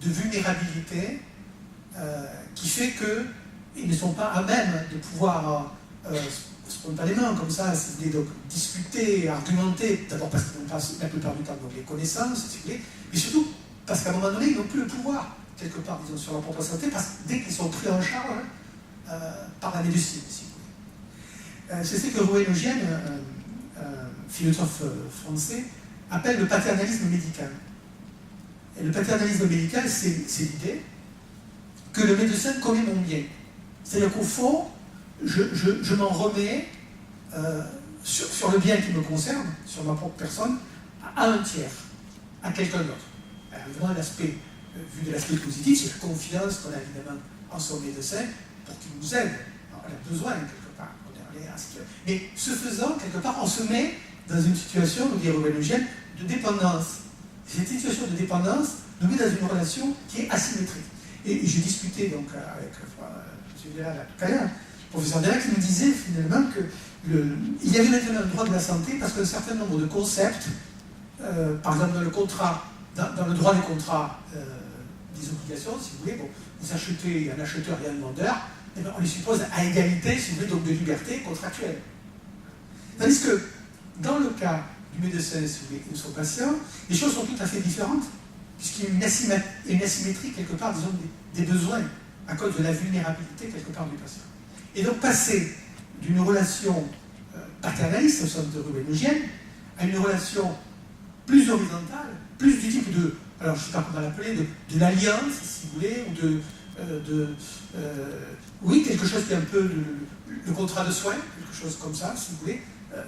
[SPEAKER 4] de vulnérabilité, qui fait qu'ils ne sont pas à même de pouvoir spontanément, comme ça, si vous voulez, donc, discuter, argumenter, d'abord parce qu'ils n'ont pas la plupart du temps donc, les connaissances, si vous voulez, mais surtout parce qu'à un moment donné, ils n'ont plus le pouvoir, quelque part, disons, sur leur propre santé, parce que dès qu'ils sont pris en charge par la médecine, si vous voulez. C'est ce que Rouen Eugène, philosophe français, appelle le paternalisme médical. Et le paternalisme médical, c'est l'idée que le médecin connaît mon bien. C'est-à-dire qu'au fond, je m'en remets sur le bien qui me concerne, sur ma propre personne, à un tiers, à quelqu'un d'autre. Évidemment, vu de l'aspect positif, c'est la confiance qu'on a évidemment en son médecin pour qu'il nous aide. Alors, on a besoin, quelque part. Mais ce faisant, quelque part, on se met dans une situation, nous dit Rouen Eugène, de dépendance. Cette situation de dépendance nous met dans une relation qui est asymétrique. Et j'ai discuté donc avec M. Delac tout à l'heure, le professeur Delac, qui nous disait finalement qu'il y avait maintenant un droit de la santé parce qu'un certain nombre de concepts, par exemple dans le contrat, dans le droit des contrats des obligations, si vous voulez, bon, vous achetez un acheteur et un vendeur, eh bien, on les suppose à égalité, si vous voulez, donc de liberté contractuelle. Tandis que dans le cas du médecin, si vous voulez, et de son patient, les choses sont tout à fait différentes, puisqu'il y a une asymétrie, quelque part, disons, des besoins, à cause de la vulnérabilité, quelque part, du patient. Et donc, passer d'une relation paternaliste, au sens de Rouen Eugène, à une relation plus horizontale, plus du type de, alors je ne sais pas comment l'appeler, de l'alliance, si vous voulez, ou oui, quelque chose qui est un peu le contrat de soins, quelque chose comme ça, si vous voulez.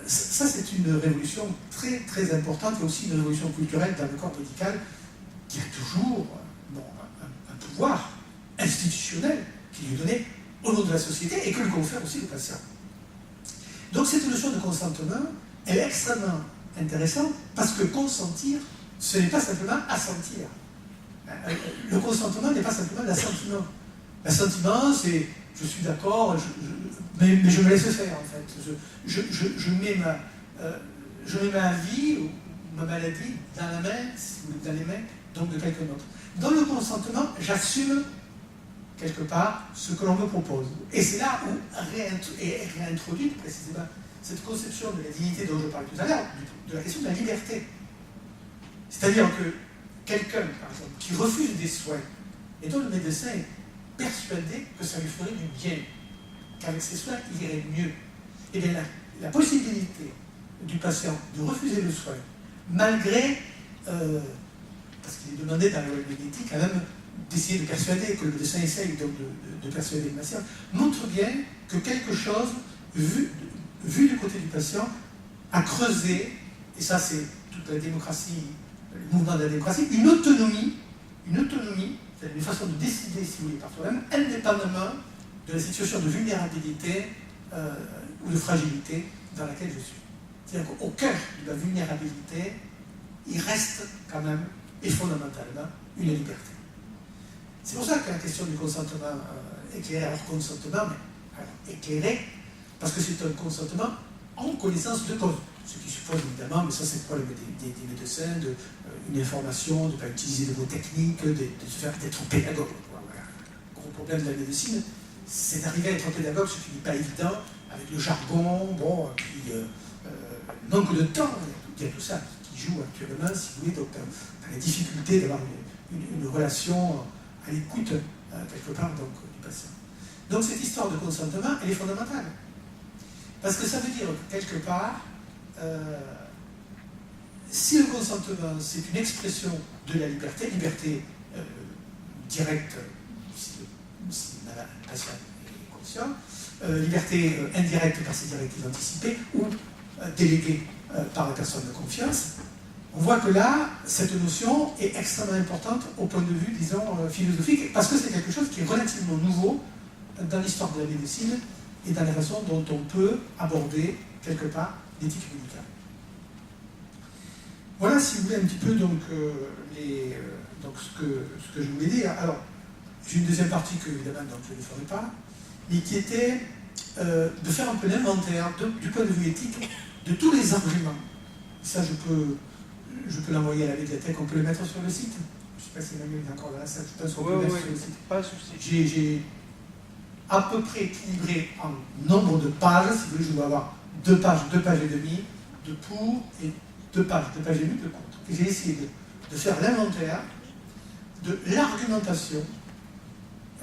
[SPEAKER 4] Ça, c'est une révolution très, très importante, et aussi une révolution culturelle dans le corps médical, qui a toujours un pouvoir institutionnel qui lui est donné au nom de la société et que lui confère aussi le patient. Donc cette notion de consentement, elle est extrêmement intéressante parce que consentir, ce n'est pas simplement assentir. Le consentement n'est pas simplement l'assentiment. L'assentiment, c'est je suis d'accord, mais je me laisse faire en fait. Je mets ma vie ou ma maladie dans la main, dans les mains donc de quelqu'un d'autre. Dans le consentement, j'assume quelque part ce que l'on me propose. Et c'est là où est réintroduite précisément cette conception de la dignité dont je parlais tout à l'heure, de la question de la liberté. C'est-à-dire que quelqu'un, par exemple, qui refuse des soins et dont le médecin est persuadé que ça lui ferait du bien, qu'avec ces soins, il irait mieux, et bien la possibilité du patient de refuser le soin, malgré, parce qu'il est demandé dans la loi médiatique quand même d'essayer de persuader, que le médecin essaye donc de persuader le patient, montre bien que quelque chose, vu du côté du patient, a creusé, et ça c'est toute la démocratie, le mouvement de la démocratie, une autonomie, c'est-à-dire une façon de décider, si vous voulez, par soi-même, indépendamment de la situation de vulnérabilité ou de fragilité dans laquelle je suis. C'est-à-dire qu'au cœur de la vulnérabilité, il reste quand même, et fondamentalement, une liberté. C'est pour ça que la question du consentement éclairé, alors consentement, mais alors, éclairé, parce que c'est un consentement en connaissance de cause. Ce qui suppose évidemment, mais ça c'est le problème des médecins, une information, de ne pas utiliser de mots techniques, d'être pédagogue. Voilà. Le gros problème de la médecine, c'est d'arriver à être pédagogue, ce qui n'est pas évident, avec le jargon, puis manque de temps, il y a tout ça qui joue actuellement, si vous voulez, donc dans la difficulté d'avoir une relation à l'écoute, quelque part, donc, du patient. Donc cette histoire de consentement, elle est fondamentale. Parce que ça veut dire que, quelque part, si le consentement, c'est une expression de la liberté directe, si le patient est conscient, liberté indirecte par ses directives anticipées, ou déléguée par la personne de confiance, on voit que là, cette notion est extrêmement importante au point de vue, disons, philosophique, parce que c'est quelque chose qui est relativement nouveau dans l'histoire de la médecine et dans la façon dont on peut aborder, quelque part, l'éthique médicale. Voilà, si vous voulez, un petit peu donc, ce que je voulais dire. Alors, j'ai une deuxième partie que, évidemment, donc, je ne ferai pas, mais qui était de faire un peu l'inventaire, du point de vue éthique, de tous les arguments Ça, je peux l'envoyer à la médiathèque, on peut le mettre sur le site. Je ne sais pas si Emmanuel est encore là, ça, je pense qu'on peut le mettre sur le site.
[SPEAKER 5] Pas de souci.
[SPEAKER 4] J'ai à peu près équilibré en nombre de pages, si vous voulez, je dois avoir 2 pages et demie de pour et 2 pages et demie de contre. Et j'ai essayé de faire l'inventaire de l'argumentation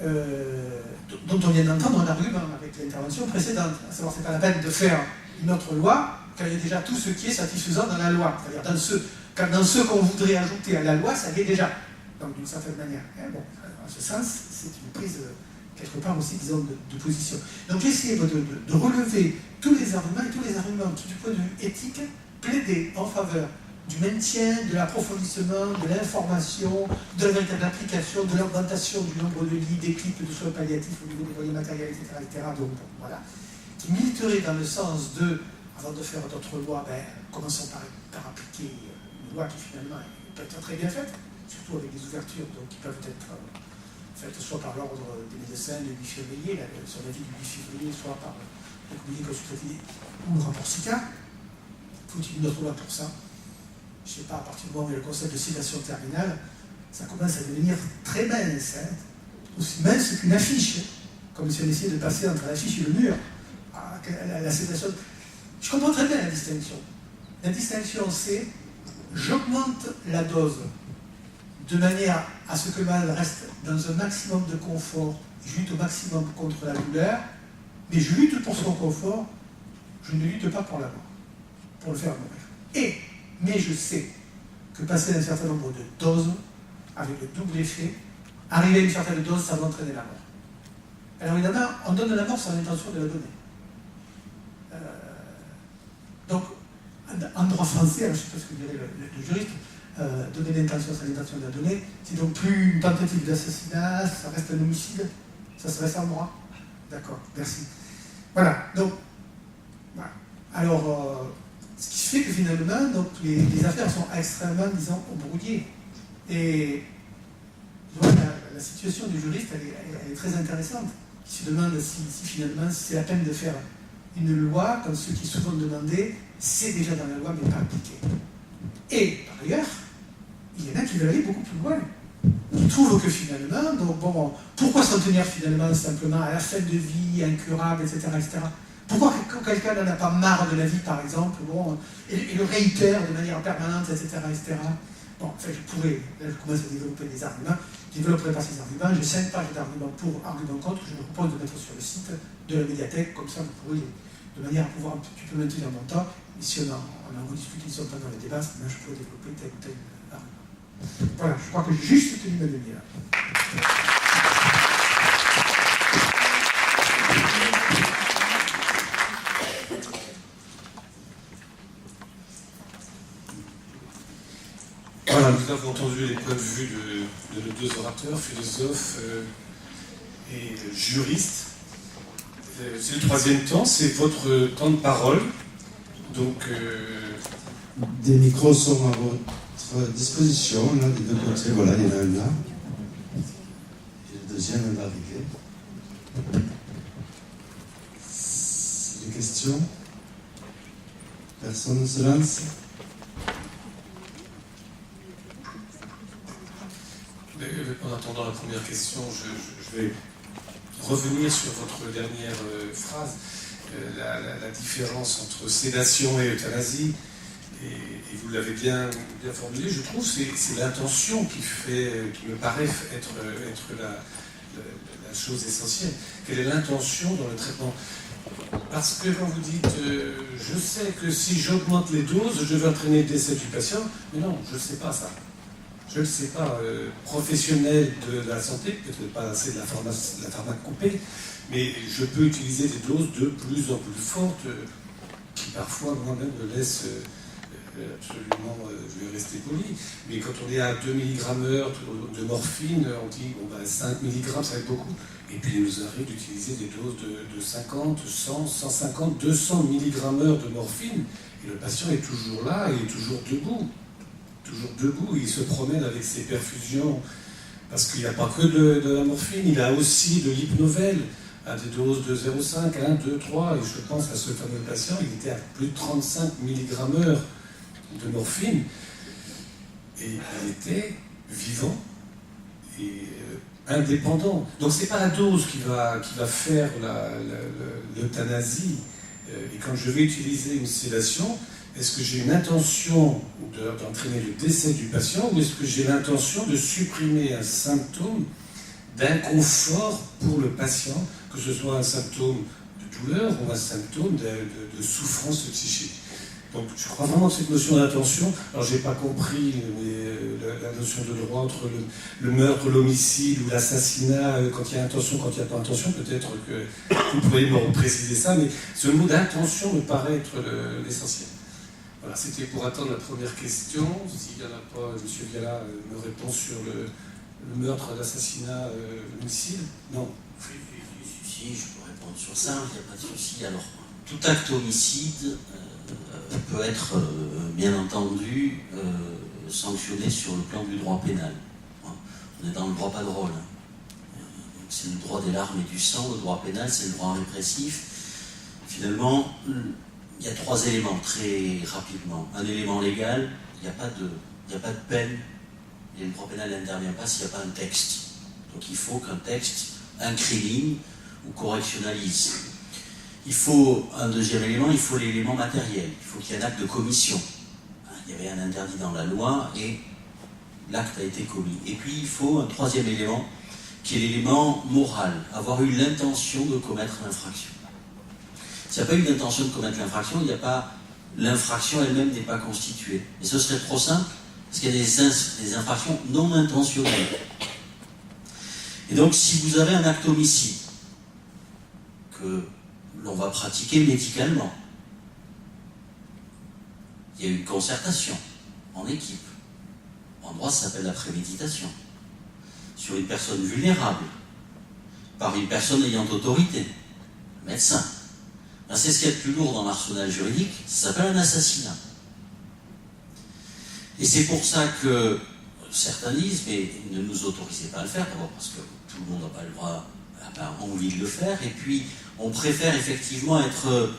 [SPEAKER 4] dont on vient d'entendre un argument avec l'intervention précédente. À savoir, c'est pas la peine de faire une autre loi quand il y a déjà tout ce qui est satisfaisant dans la loi. C'est-à-dire dans ce qu'on voudrait ajouter à la loi, ça y est déjà. Donc d'une certaine manière. Bon, en ce sens, c'est une prise quelque part aussi, disons, de position. Donc j'ai essayé de relever tous les arguments qui, du point de vue éthique, plaidaient en faveur du maintien, de l'approfondissement, de l'information, de la véritable application, de l'augmentation du nombre de lits, d'équipes de soins palliatifs au niveau des moyens matériels, etc. Donc voilà, qui militerait dans le sens de, avant de faire d'autres lois, commençons par appliquer une loi qui finalement peut être très bien faite, surtout avec des ouvertures donc, qui peuvent être faites soit par l'ordre des médecins le 8 février, sur l'avis du 8 février, soit par le communiqué consultatif ou le rapport SICA. Faut-il une autre loi pour ça? Je ne sais pas, à partir du moment où il y a le concept de sédation terminale, ça commence à devenir très mince, aussi mince qu'une affiche, comme si on essayait de passer entre l'affiche et le mur. La sédation. Je comprends très bien la distinction. La distinction, c'est j'augmente la dose de manière à ce que le malade reste dans un maximum de confort, je lutte au maximum contre la douleur, mais je lutte pour son confort, je ne lutte pas pour la mort, pour le faire mourir. Mais je sais que passer un certain nombre de doses, avec le double effet, arriver à une certaine dose, ça va entraîner la mort. Alors évidemment, on donne la mort sans l'intention de la donner. Donc, en droit français, alors je ne sais pas ce que dirait le juriste, donner l'intention sans l'intention de la donner, c'est donc plus une tentative d'assassinat, ça reste un homicide, ça serait ça en droit. D'accord, merci. Voilà, donc, voilà. Alors, ce qui fait que finalement, donc, les affaires sont extrêmement, disons, embrouillées. Et voilà, la situation du juriste, elle est très intéressante. Il se demande si finalement, c'est la peine de faire une loi, comme ce qui est souvent demandé, c'est déjà dans la loi, mais pas appliqué. Et, par ailleurs, il y en a qui veulent aller beaucoup plus loin. Qui trouvent que finalement, donc bon, pourquoi s'en tenir finalement simplement à la fin de vie, incurable, etc. Pourquoi quand quelqu'un n'en a pas marre de la vie, par exemple, et le réitère de manière permanente, etc. Bon, enfin, je commence à développer des arguments, je ne développerai pas ces arguments, j'ai 5 pages d'arguments pour, arguments contre, je vous propose de mettre sur le site de la médiathèque, comme ça vous pourrez, de manière à pouvoir un petit peu maintenir mon temps, et si on en rediscute pendant les débats, là je pourrais développer tel ou tel argument. Voilà, je crois que j'ai juste tenu ma demi-heure.
[SPEAKER 2] Voilà, nous avons entendu les points de vue de nos 2 orateurs, philosophes et juristes. C'est le 3e temps, c'est votre temps de parole. Donc,
[SPEAKER 6] des micros sont à votre disposition, là, des 2 côtés. Voilà, il y en a un là. Et le deuxième vient d'arriver. C'est des questions? Personne ne se lance?
[SPEAKER 2] En attendant la première question, je vais revenir sur votre dernière phrase, la différence entre sédation et euthanasie, et vous l'avez bien formulé, je trouve, c'est l'intention qui me paraît être la chose essentielle. Quelle est l'intention dans le traitement? Parce que quand vous dites je sais que si j'augmente les doses, je vais entraîner le décès du patient, mais non, je ne sais pas ça. Je ne sais pas, professionnel de la santé, peut-être pas assez de la pharmacopée, mais je peux utiliser des doses de plus en plus fortes qui parfois moi-même me laissent absolument, je vais rester poli, mais quand on est à 2 mg/h de morphine, on dit bon, 5 mg ça va être beaucoup, et puis il nous arrive d'utiliser des doses de 50, 100, 150, 200 mg/h de morphine, et le patient est toujours là, il est toujours debout, il se promène avec ses perfusions, parce qu'il n'y a pas que de la morphine, il a aussi de l'hypnovel, à des doses de 0,5, 1, 2, 3, et je pense à ce fameux patient, il était à plus de 35 mg/h de morphine. Et il était vivant et indépendant. Donc c'est pas la dose qui va faire l'euthanasie. Et quand je vais utiliser une sédation, est-ce que j'ai une intention d'entraîner le décès du patient ou est-ce que j'ai l'intention de supprimer un symptôme d'inconfort pour le patient, que ce soit un symptôme de douleur ou un symptôme de souffrance psychique. Donc je crois vraiment que cette notion d'intention, alors j'ai pas compris la notion de droit entre le meurtre, l'homicide ou l'assassinat, quand il y a intention, quand il n'y a pas intention, peut-être que vous pourriez me préciser ça, mais ce mot d'intention me paraît être l'essentiel. Voilà, c'était pour attendre la première question. S'il n'y en a pas, M. Viala me répond sur le meurtre, l'assassinat, l'homicide. Non.
[SPEAKER 3] Si, je peux répondre sur ça, il n'y a pas de souci. Alors, tout acte homicide peut être, bien entendu, sanctionné sur le plan du droit pénal. On est dans le droit pas drôle. C'est le droit des larmes et du sang. Le droit pénal, c'est le droit répressif. Finalement, il y a 3 éléments, très rapidement. Un élément légal, il n'y a pas de peine, et le droit pénal n'intervient pas s'il n'y a pas un texte. Donc il faut qu'un texte incrimine ou correctionnalise. Il faut un deuxième élément, il faut l'élément matériel. Il faut qu'il y ait un acte de commission. Il y avait un interdit dans la loi et l'acte a été commis. Et puis il faut un troisième élément, qui est l'élément moral, avoir eu l'intention de commettre l'infraction. S'il n'y a pas eu l'intention de commettre l'infraction, l'infraction elle-même n'est pas constituée. Et ce serait trop simple, parce qu'il y a des infractions non intentionnelles. Et donc, si vous avez un acte homicide que l'on va pratiquer médicalement, il y a une concertation en équipe. En droit, ça s'appelle la préméditation. Sur une personne vulnérable, par une personne ayant autorité, un médecin. Ben, c'est ce qu'il y a de plus lourd dans l'arsenal juridique, ça s'appelle un assassinat. Et c'est pour ça que certains disent, mais ne nous autorisez pas à le faire, d'abord parce que tout le monde n'a pas le droit, n'a pas envie de le faire, et puis on préfère effectivement être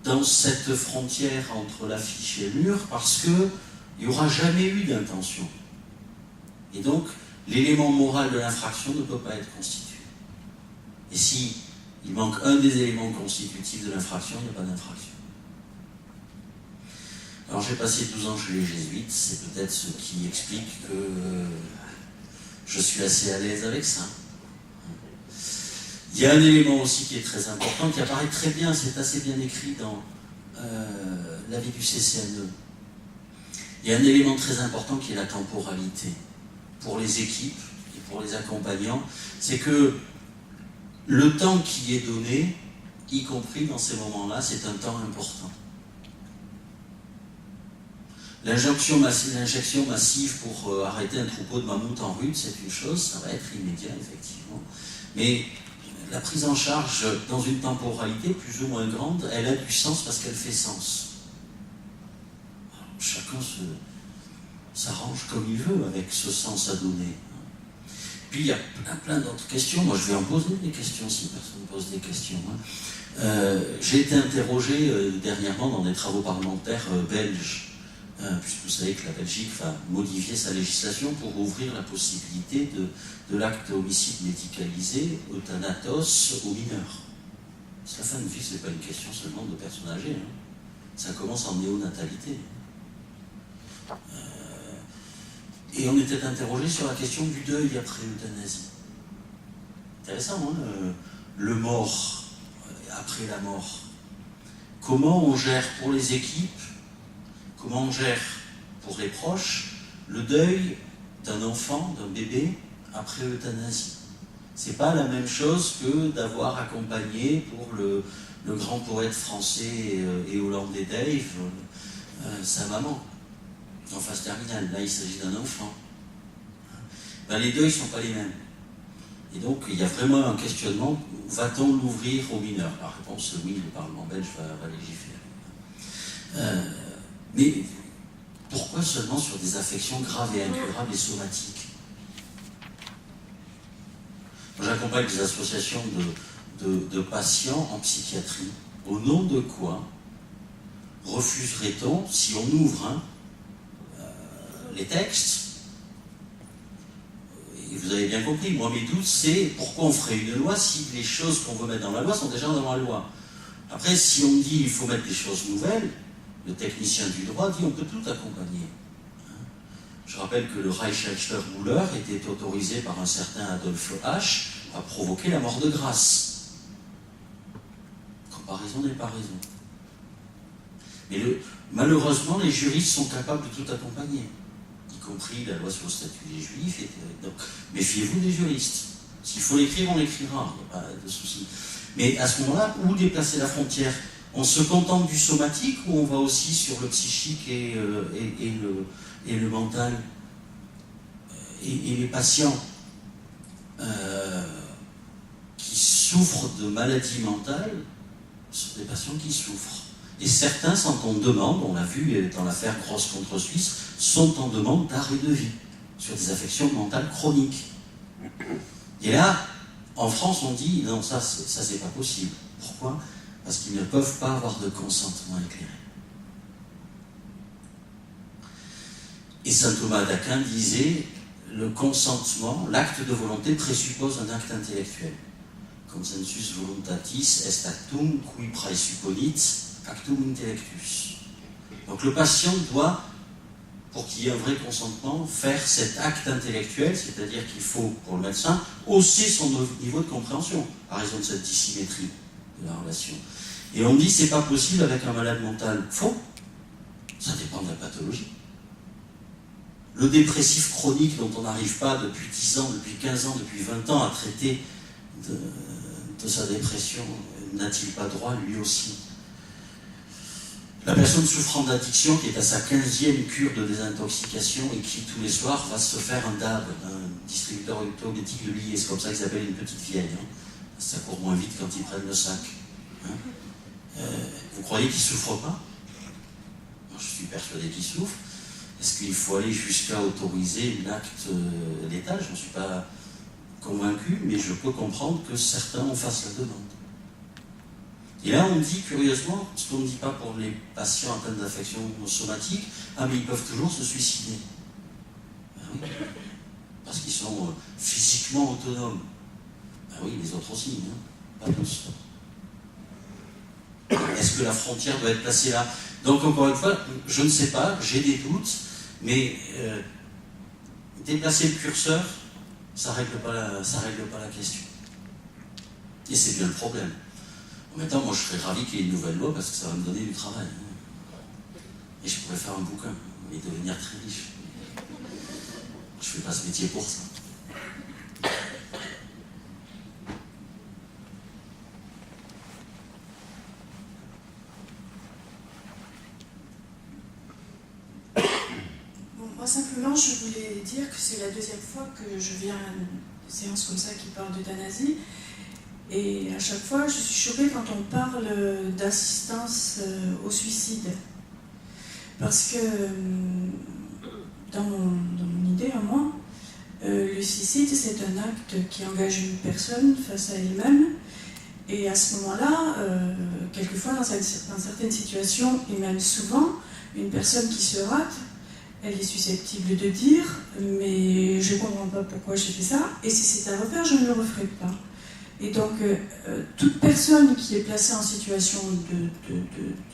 [SPEAKER 3] dans cette frontière entre l'affiche et le mur, parce qu'il n'y aura jamais eu d'intention. Et donc, l'élément moral de l'infraction ne peut pas être constitué. Et si il manque un des éléments constitutifs de l'infraction, il n'y a pas d'infraction. Alors j'ai passé 12 ans chez les jésuites, c'est peut-être ce qui explique que je suis assez à l'aise avec ça. Il y a un élément aussi qui est très important, qui apparaît très bien, c'est assez bien écrit dans l'avis du CCNE. Il y a un élément très important qui est la temporalité. Pour les équipes et pour les accompagnants, c'est que le temps qui est donné, y compris dans ces moments-là, c'est un temps important. L'injection massive pour arrêter un troupeau de mammouths en rut, c'est une chose, ça va être immédiat, effectivement. Mais la prise en charge dans une temporalité plus ou moins grande, elle a du sens parce qu'elle fait sens. Alors, chacun s'arrange comme il veut avec ce sens à donner. Puis il y a plein d'autres questions. Moi, je vais en poser des questions si personne pose des questions. J'ai été interrogé dernièrement dans des travaux parlementaires belges, puisque vous savez que la Belgique va modifier sa législation pour ouvrir la possibilité de l'acte homicide médicalisé, euthanatos, aux mineurs. Parce que la fin de vie, ce n'est pas une question seulement de personnes âgées. Ça commence en néonatalité. Et on était interrogé sur la question du deuil après euthanasie. Intéressant, hein, le mort, après la mort. Comment on gère pour les équipes, comment on gère pour les proches, le deuil d'un enfant, d'un bébé, après euthanasie. C'est pas la même chose que d'avoir accompagné pour le grand poète français et hollandais Dave, sa maman. En phase terminale, là il s'agit d'un enfant. Ben, les deuils ne sont pas les mêmes. Et donc il y a vraiment un questionnement, va-t-on l'ouvrir aux mineurs? La réponse oui, le Parlement belge va légiférer. Mais pourquoi seulement sur des affections graves et incurables et somatiques? J'accompagne des associations de patients en psychiatrie. Au nom de quoi refuserait-on, si on ouvre les textes, et vous avez bien compris, moi mes doutes, c'est pourquoi on ferait une loi si les choses qu'on veut mettre dans la loi sont déjà dans la loi. Après, si on dit il faut mettre des choses nouvelles, le technicien du droit dit on peut tout accompagner. Je rappelle que le Reichsrichter-Müller était autorisé par un certain Adolphe H à provoquer la mort de grâce. Comparaison n'est pas raison. Mais malheureusement, les juristes sont capables de tout accompagner, y compris la loi sur le statut des juifs. Donc, méfiez-vous des juristes. S'il faut l'écrire, on l'écrira, il n'y a pas de souci. Mais à ce moment-là, où déplacer la frontière? On se contente du somatique ou on va aussi sur le psychique et le mental? Et les patients qui souffrent de maladies mentales sont des patients qui souffrent. Et certains sont en demande, on l'a vu dans l'affaire Grosse contre Suisse, sont en demande d'arrêt de vie sur des affections mentales chroniques. Et là, en France, on dit non, ça c'est pas possible. Pourquoi? Parce qu'ils ne peuvent pas avoir de consentement éclairé. Et saint Thomas d'Aquin disait le consentement, l'acte de volonté présuppose un acte intellectuel. Consensus voluntatis est actum qui praesupponit actum intellectus. Donc le patient doit, pour qu'il y ait un vrai consentement, faire cet acte intellectuel, c'est-à-dire qu'il faut, pour le médecin, hausser son niveau de compréhension, à raison de cette dissymétrie de la relation. Et on dit c'est pas possible avec un malade mental. Faux. Ça dépend de la pathologie. Le dépressif chronique dont on n'arrive pas depuis 10 ans, depuis 15 ans, depuis 20 ans à traiter de sa dépression, n'a-t-il pas droit lui aussi? La personne souffrant d'addiction qui est à sa 15e cure de désintoxication et qui tous les soirs va se faire un DAB, un distributeur automatique de billets, c'est comme ça qu'ils appellent une petite vieille. Ça court moins vite quand ils prennent le sac. Vous croyez qu'ils ne souffrent pas? Moi, je suis persuadé qu'ils souffrent. Est-ce qu'il faut aller jusqu'à autoriser l'acte létal? Je ne suis pas convaincu, mais je peux comprendre que certains en fassent la demande. Et là, on dit curieusement, ce qu'on ne dit pas pour les patients atteints d'affections somatiques, ah mais ils peuvent toujours se suicider. Ben oui, parce qu'ils sont physiquement autonomes. Ben oui, les autres aussi, hein, pas tous. Est-ce que la frontière doit être placée là? Donc encore une fois, je ne sais pas, j'ai des doutes, mais déplacer le curseur, ça ne règle pas la question. Et c'est bien le problème. En même temps, moi je serais ravi qu'il y ait une nouvelle loi parce que ça va me donner du travail. Et je pourrais faire un bouquin et devenir très riche. Je ne fais pas ce métier pour ça.
[SPEAKER 5] Moi, simplement, je voulais dire que c'est la deuxième fois que je viens à une séance comme ça qui parle d'euthanasie. Et à chaque fois, je suis choquée quand on parle d'assistance au suicide. Parce que, dans mon idée, à moi, le suicide, c'est un acte qui engage une personne face à elle-même. Et à ce moment-là, quelquefois, dans certaines situations, et même souvent, une personne qui se rate, elle est susceptible de dire « mais je ne comprends pas pourquoi j'ai fait ça, et si c'est à refaire, je ne le referai pas ». Et donc, toute personne qui est placée en situation de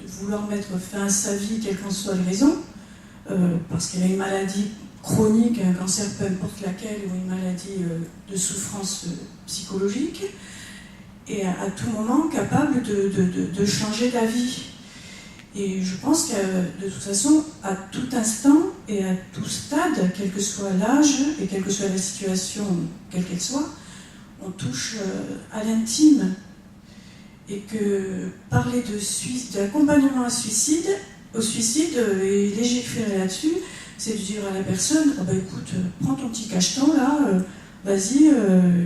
[SPEAKER 5] vouloir mettre fin à sa vie, quelle qu'en soit les raisons, parce qu'elle a une maladie chronique, un cancer, peu importe laquelle, ou une maladie de souffrance psychologique, est à tout moment capable de changer d'avis. Et je pense que, de toute façon, à tout instant et à tout stade, quel que soit l'âge et quelle que soit la situation, quelle qu'elle soit, on touche à l'intime. Et que parler d'accompagnement au suicide et légiférer là-dessus, c'est de dire à la personne, oh bah écoute, prends ton petit cacheton là, vas-y,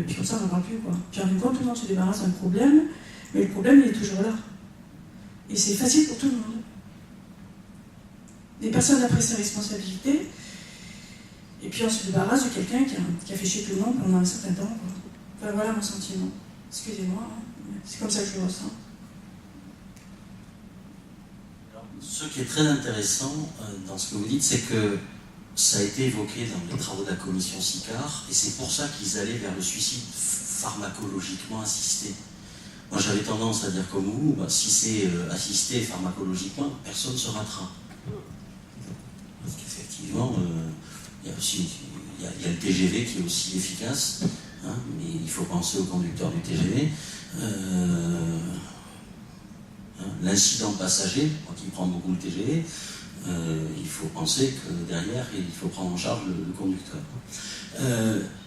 [SPEAKER 5] puis comme ça on n'en parle plus quoi. Puis en même temps, tout le monde se débarrasse d'un problème, mais le problème il est toujours là. Et c'est facile pour tout le monde. Les personnes ont pris ses responsabilités, et puis on se débarrasse de quelqu'un qui a fait chier tout le monde pendant un certain temps. Quoi. Enfin, voilà mon sentiment. Excusez-moi, hein. C'est comme ça que je le ressens.
[SPEAKER 3] Ce qui est très intéressant dans ce que vous dites, c'est que ça a été évoqué dans les travaux de la commission Sicard, et c'est pour ça qu'ils allaient vers le suicide pharmacologiquement assisté. Moi, j'avais tendance à dire comme vous, si c'est assisté pharmacologiquement, personne ne se ratera. Parce qu'effectivement, il y a le TGV qui est aussi efficace, hein, mais il faut penser au conducteur du TGV. L'incident passager, quand il prend beaucoup le TGV, il faut penser que derrière, il faut prendre en charge le conducteur.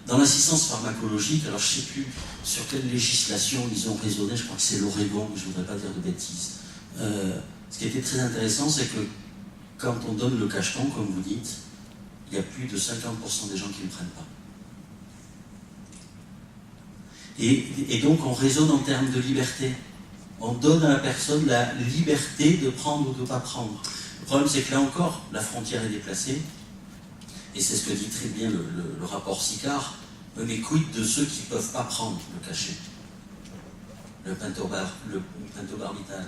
[SPEAKER 3] Dans l'assistance pharmacologique, alors je ne sais plus sur quelle législation ils ont raisonné, je crois que c'est l'Oregon, mais je ne voudrais pas dire de bêtises. Ce qui était très intéressant, c'est que quand on donne le cacheton, comme vous dites, il y a plus de 50% des gens qui ne le prennent pas. Et donc on raisonne en termes de liberté. On donne à la personne la liberté de prendre ou de ne pas prendre. Le problème, c'est que là encore, la frontière est déplacée. Et c'est ce que dit très bien le rapport Sicard. Mais quid de ceux qui ne peuvent pas prendre le cachet, le pentobarbital.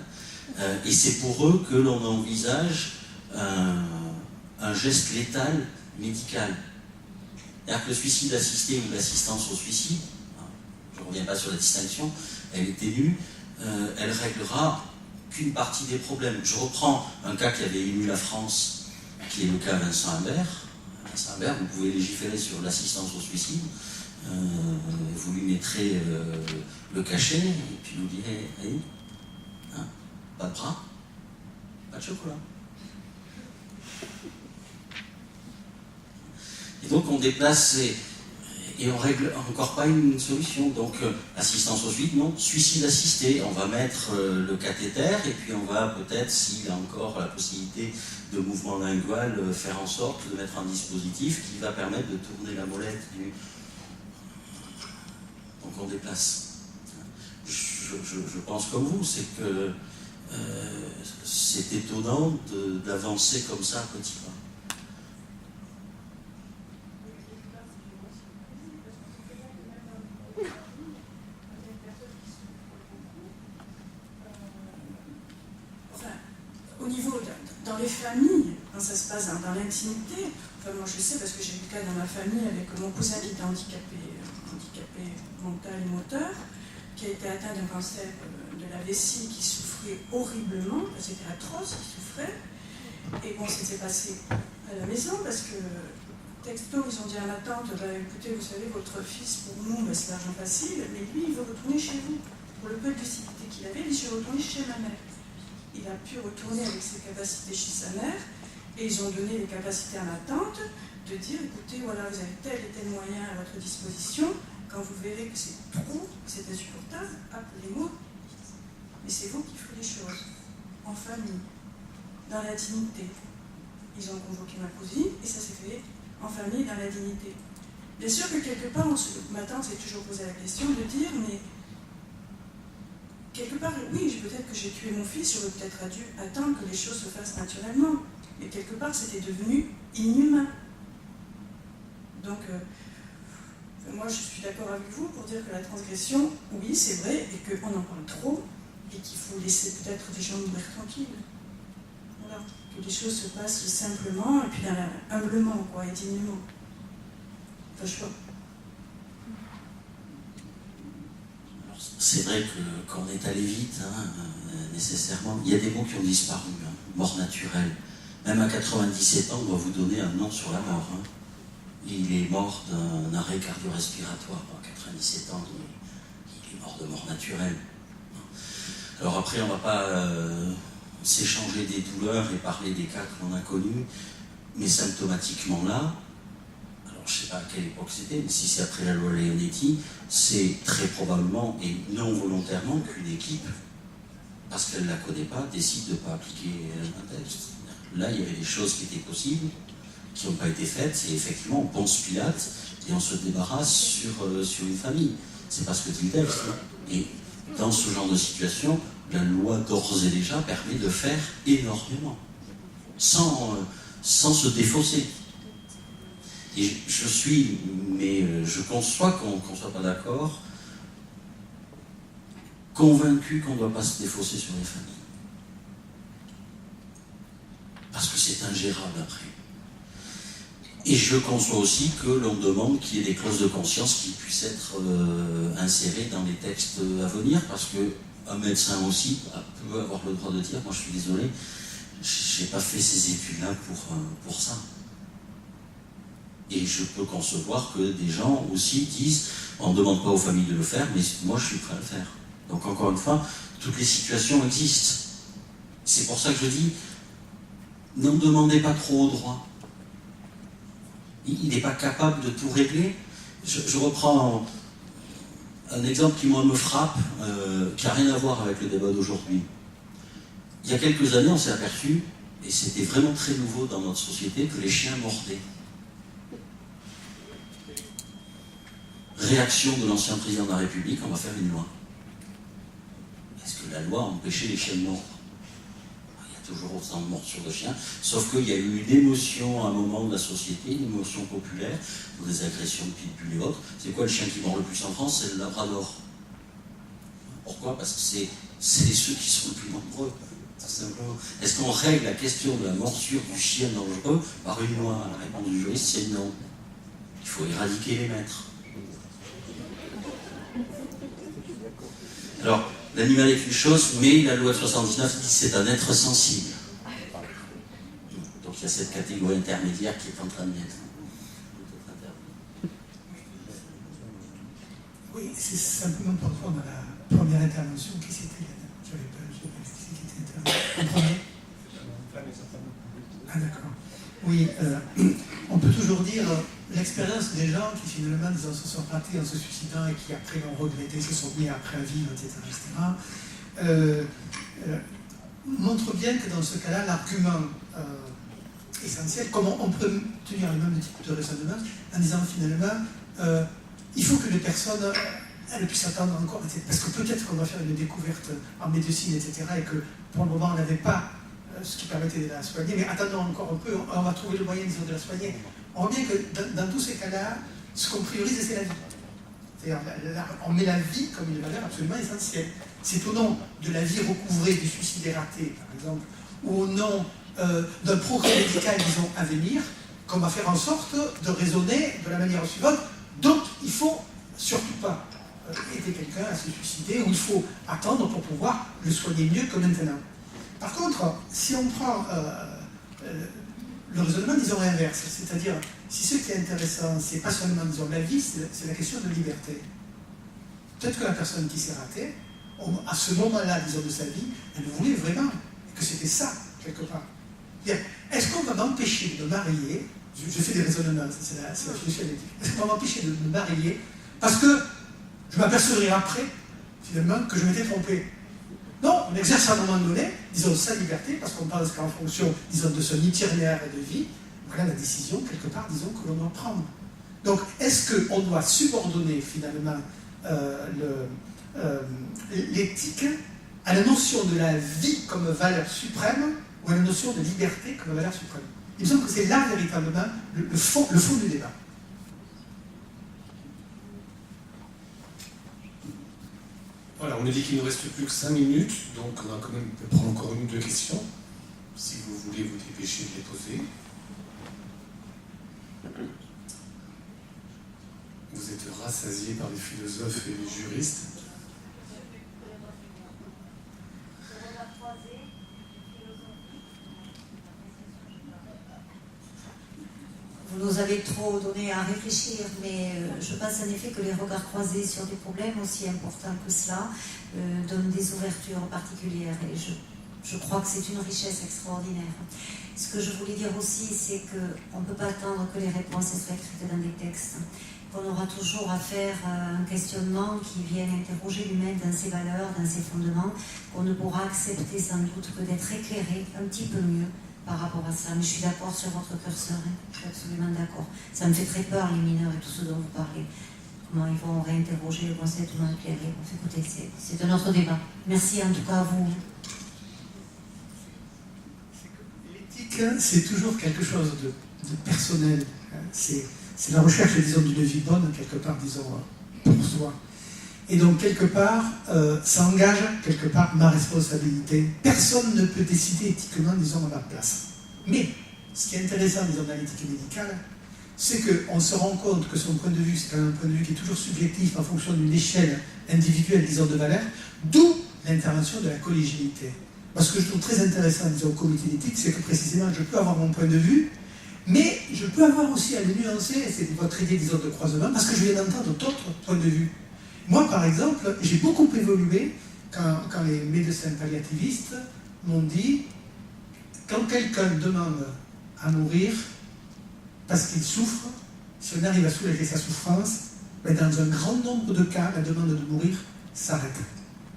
[SPEAKER 3] Et c'est pour eux que l'on envisage un geste létal médical. C'est-à-dire que le suicide assisté ou l'assistance au suicide, je ne reviens pas sur la distinction, elle est ténue, elle réglera qu'une partie des problèmes. Je reprends un cas qui avait ému la France, qui est le cas Vincent Humbert. Vincent Humbert, vous pouvez légiférer sur l'assistance au suicide, vous lui mettrez le cachet, et puis vous direz, hey, hein, pas de bras, pas de chocolat. Et donc on déplace et on règle encore pas une solution. Donc assistance au suicide, non, suicide assisté. On va mettre le cathéter et puis on va peut-être, s'il a encore la possibilité de mouvement lingual, faire en sorte de mettre un dispositif qui va permettre de tourner la molette du... Donc on déplace. Je pense comme vous, c'est que c'est étonnant d'avancer comme ça à petits pas.
[SPEAKER 5] Au niveau, dans les familles, quand ça se passe dans l'intimité, enfin moi je sais parce que j'ai eu le cas dans ma famille avec mon cousin qui était handicapé mental et moteur, qui a été atteint d'un cancer de la vessie, qui souffrait horriblement, c'était atroce, il souffrait. Et bon, c'était passé à la maison parce que texto, ils ont dit à ma tante, écoutez, vous savez, votre fils, pour nous, c'est l'argent facile, mais lui, il veut retourner chez vous. Pour le peu de lucidité qu'il avait, il s'est retourné chez ma mère. Il a pu retourner avec ses capacités chez sa mère, et ils ont donné les capacités à ma tante de dire, écoutez, voilà, vous avez tel et tel moyen à votre disposition, quand vous verrez que c'est trop, que c'est insupportable, appelez-moi. Mais c'est vous qui ferez les choses, en famille, dans la dignité. Ils ont convoqué ma cousine, et ça s'est fait en famille, dans la dignité. Bien sûr que quelque part, ma tante s'est toujours posé la question de dire, mais quelque part, oui, peut-être que j'ai tué mon fils, j'aurais peut-être dû attendre que les choses se fassent naturellement. Mais quelque part, c'était devenu inhumain. Donc, moi, je suis d'accord avec vous pour dire que la transgression, oui, c'est vrai, et qu'on en parle trop, et qu'il faut laisser peut-être des gens mourir tranquilles. Voilà. Que les choses se passent simplement, et puis humblement, quoi, et dignement. Enfin, je sais pas.
[SPEAKER 3] C'est vrai qu'on est allé vite, hein, nécessairement. Il y a des mots qui ont disparu, hein. Mort naturelle. Même à 97 ans, on doit vous donner un nom sur la mort. Hein. Il est mort d'un arrêt cardio-respiratoire. À 97 ans, il est mort de mort naturelle. Alors après, on ne va pas s'échanger des douleurs et parler des cas que l'on a connus, mais symptomatiquement là, je ne sais pas à quelle époque c'était, mais si c'est après la loi Leonetti, c'est très probablement et non volontairement qu'une équipe, parce qu'elle ne la connaît pas, décide de ne pas appliquer un texte. Là, il y avait des choses qui étaient possibles, qui n'ont pas été faites, et effectivement, on ponce Pilate et on se débarrasse sur une famille. C'est pas ce que dit le texte. Et dans ce genre de situation, la loi d'ores et déjà permet de faire énormément, sans se défausser. Et je conçois qu'on ne soit pas d'accord, convaincu qu'on ne doit pas se défausser sur les familles. c'est ingérable après. Et je conçois aussi que l'on demande qu'il y ait des clauses de conscience qui puissent être insérées dans les textes à venir, parce qu'un médecin aussi peut avoir le droit de dire, moi je suis désolé, je n'ai pas fait ces études-là pour ça. Et je peux concevoir que des gens aussi disent, on ne demande pas aux familles de le faire, mais moi je suis prêt à le faire. Donc encore une fois, toutes les situations existent. C'est pour ça que je dis, n'en demandez pas trop au droit. Il n'est pas capable de tout régler. Je reprends un exemple qui, moi, me frappe, qui n'a rien à voir avec le débat d'aujourd'hui. Il y a quelques années, on s'est aperçu, et c'était vraiment très nouveau dans notre société, que les chiens mordaient. Réaction de l'ancien président de la République, on va faire une loi. Est-ce que la loi a empêché les chiens de mordre? Toujours autant de morsures de chiens, sauf qu'il y a eu une émotion à un moment de la société, une émotion populaire, pour des agressions de pitbull et autres. C'est quoi le chien qui mord le plus en France? C'est le labrador. Pourquoi? Parce que c'est ceux qui sont le plus nombreux, tout simplement. Est-ce qu'on règle la question de la morsure du chien dangereux par une loi? La réponse du juriste, c'est non. Il faut éradiquer les maîtres. Alors, l'animal est une chose, mais la loi de 79 dit que c'est un être sensible. Donc il y a cette catégorie intermédiaire qui est en train de naître.
[SPEAKER 4] Oui, c'est simplement pour répondre à la première intervention qui c'était. J'avais pas qui était intervenu. En premier. Ah d'accord. Oui, on peut toujours dire l'expérience des gens qui finalement se sont ratés en se suicidant et qui après l'ont regretté, se sont mis après à vivre, etc. Montre bien que dans ce cas-là, l'argument essentiel, comment on peut tenir le même type de raisonnement en disant finalement il faut que les personnes elles puissent attendre encore, etc. Parce que peut-être qu'on va faire une découverte en médecine, etc. et que pour le moment on n'avait pas ce qui permettait de la soigner, mais attendons encore un peu, on va trouver le moyen de la soigner. On voit bien que dans tous ces cas-là, ce qu'on priorise, c'est la vie. C'est-à-dire, on met la vie comme une valeur absolument essentielle. C'est au nom de la vie recouvrée du suicide raté, par exemple, ou au nom d'un progrès médical, disons, à venir, qu'on va faire en sorte de raisonner de la manière suivante. Donc, il ne faut surtout pas aider quelqu'un à se suicider, ou il faut attendre pour pouvoir le soigner mieux que maintenant. Par contre, si on prend le raisonnement, disons, inverse, c'est-à-dire, si ce qui est intéressant, c'est pas seulement, disons, la vie, c'est la question de liberté. Peut-être que la personne qui s'est ratée, à ce moment-là, disons, de sa vie, elle le voulait vraiment, et que c'était ça, quelque part. Est-ce qu'on va m'empêcher de me marier? Je fais des raisonnements, c'est la philosophie éthique. Est-ce qu'on va m'empêcher de me marier parce que je m'apercevrai après, finalement, que je m'étais trompé? Non, on exerce à un moment donné, disons, sa liberté, parce qu'on pense qu'en fonction, disons, de son itinéraire de vie, voilà la décision, quelque part, disons, que l'on doit prendre. Donc, est-ce qu'on doit subordonner, finalement, l'éthique à la notion de la vie comme valeur suprême, ou à la notion de liberté comme valeur suprême? Il me semble que c'est là, véritablement, le fond du débat.
[SPEAKER 2] Voilà, on a dit qu'il ne nous reste plus que 5 minutes, donc on va quand même prendre encore une ou deux questions, si vous voulez vous dépêcher de les poser. Vous êtes rassasiés par les philosophes et les juristes.
[SPEAKER 7] Vous nous avez trop donné à réfléchir, mais je pense en effet que les regards croisés sur des problèmes aussi importants que cela donnent des ouvertures particulières et je crois que c'est une richesse extraordinaire. Ce que je voulais dire aussi, c'est qu'on ne peut pas attendre que les réponses soient écrites dans des textes, qu'on aura toujours à faire un questionnement qui vienne interroger l'humain dans ses valeurs, dans ses fondements, qu'on ne pourra accepter sans doute que d'être éclairé un petit peu mieux par rapport à ça. Mais je suis d'accord sur votre curseur, hein. Je suis absolument d'accord. Ça me fait très peur, les mineurs et tout ce dont vous parlez. Comment ils vont réinterroger le conceptement éclairé. Écoutez, c'est un autre débat. Merci en tout cas à vous.
[SPEAKER 4] L'éthique, c'est toujours quelque chose de personnel. C'est la recherche, disons, d'une vie bonne, quelque part, disons, pour soi. Et donc, quelque part, ça engage, quelque part, ma responsabilité. Personne ne peut décider éthiquement, disons, à ma place. Mais, ce qui est intéressant, disons, dans l'éthique médicale, c'est qu'on se rend compte que son point de vue, c'est quand même un point de vue qui est toujours subjectif en fonction d'une échelle individuelle, disons, de valeur, d'où l'intervention de la collégialité. Parce que je trouve très intéressant, disons, au comité d'éthique, c'est que précisément, je peux avoir mon point de vue, mais je peux avoir aussi à le nuancer, et c'est votre idée, disons, de croisement, parce que je viens d'entendre d'autres points de vue. Moi, par exemple, j'ai beaucoup évolué quand les médecins palliativistes m'ont dit, quand quelqu'un demande à mourir parce qu'il souffre, si on arrive à soulager sa souffrance, ben dans un grand nombre de cas, la demande de mourir s'arrête.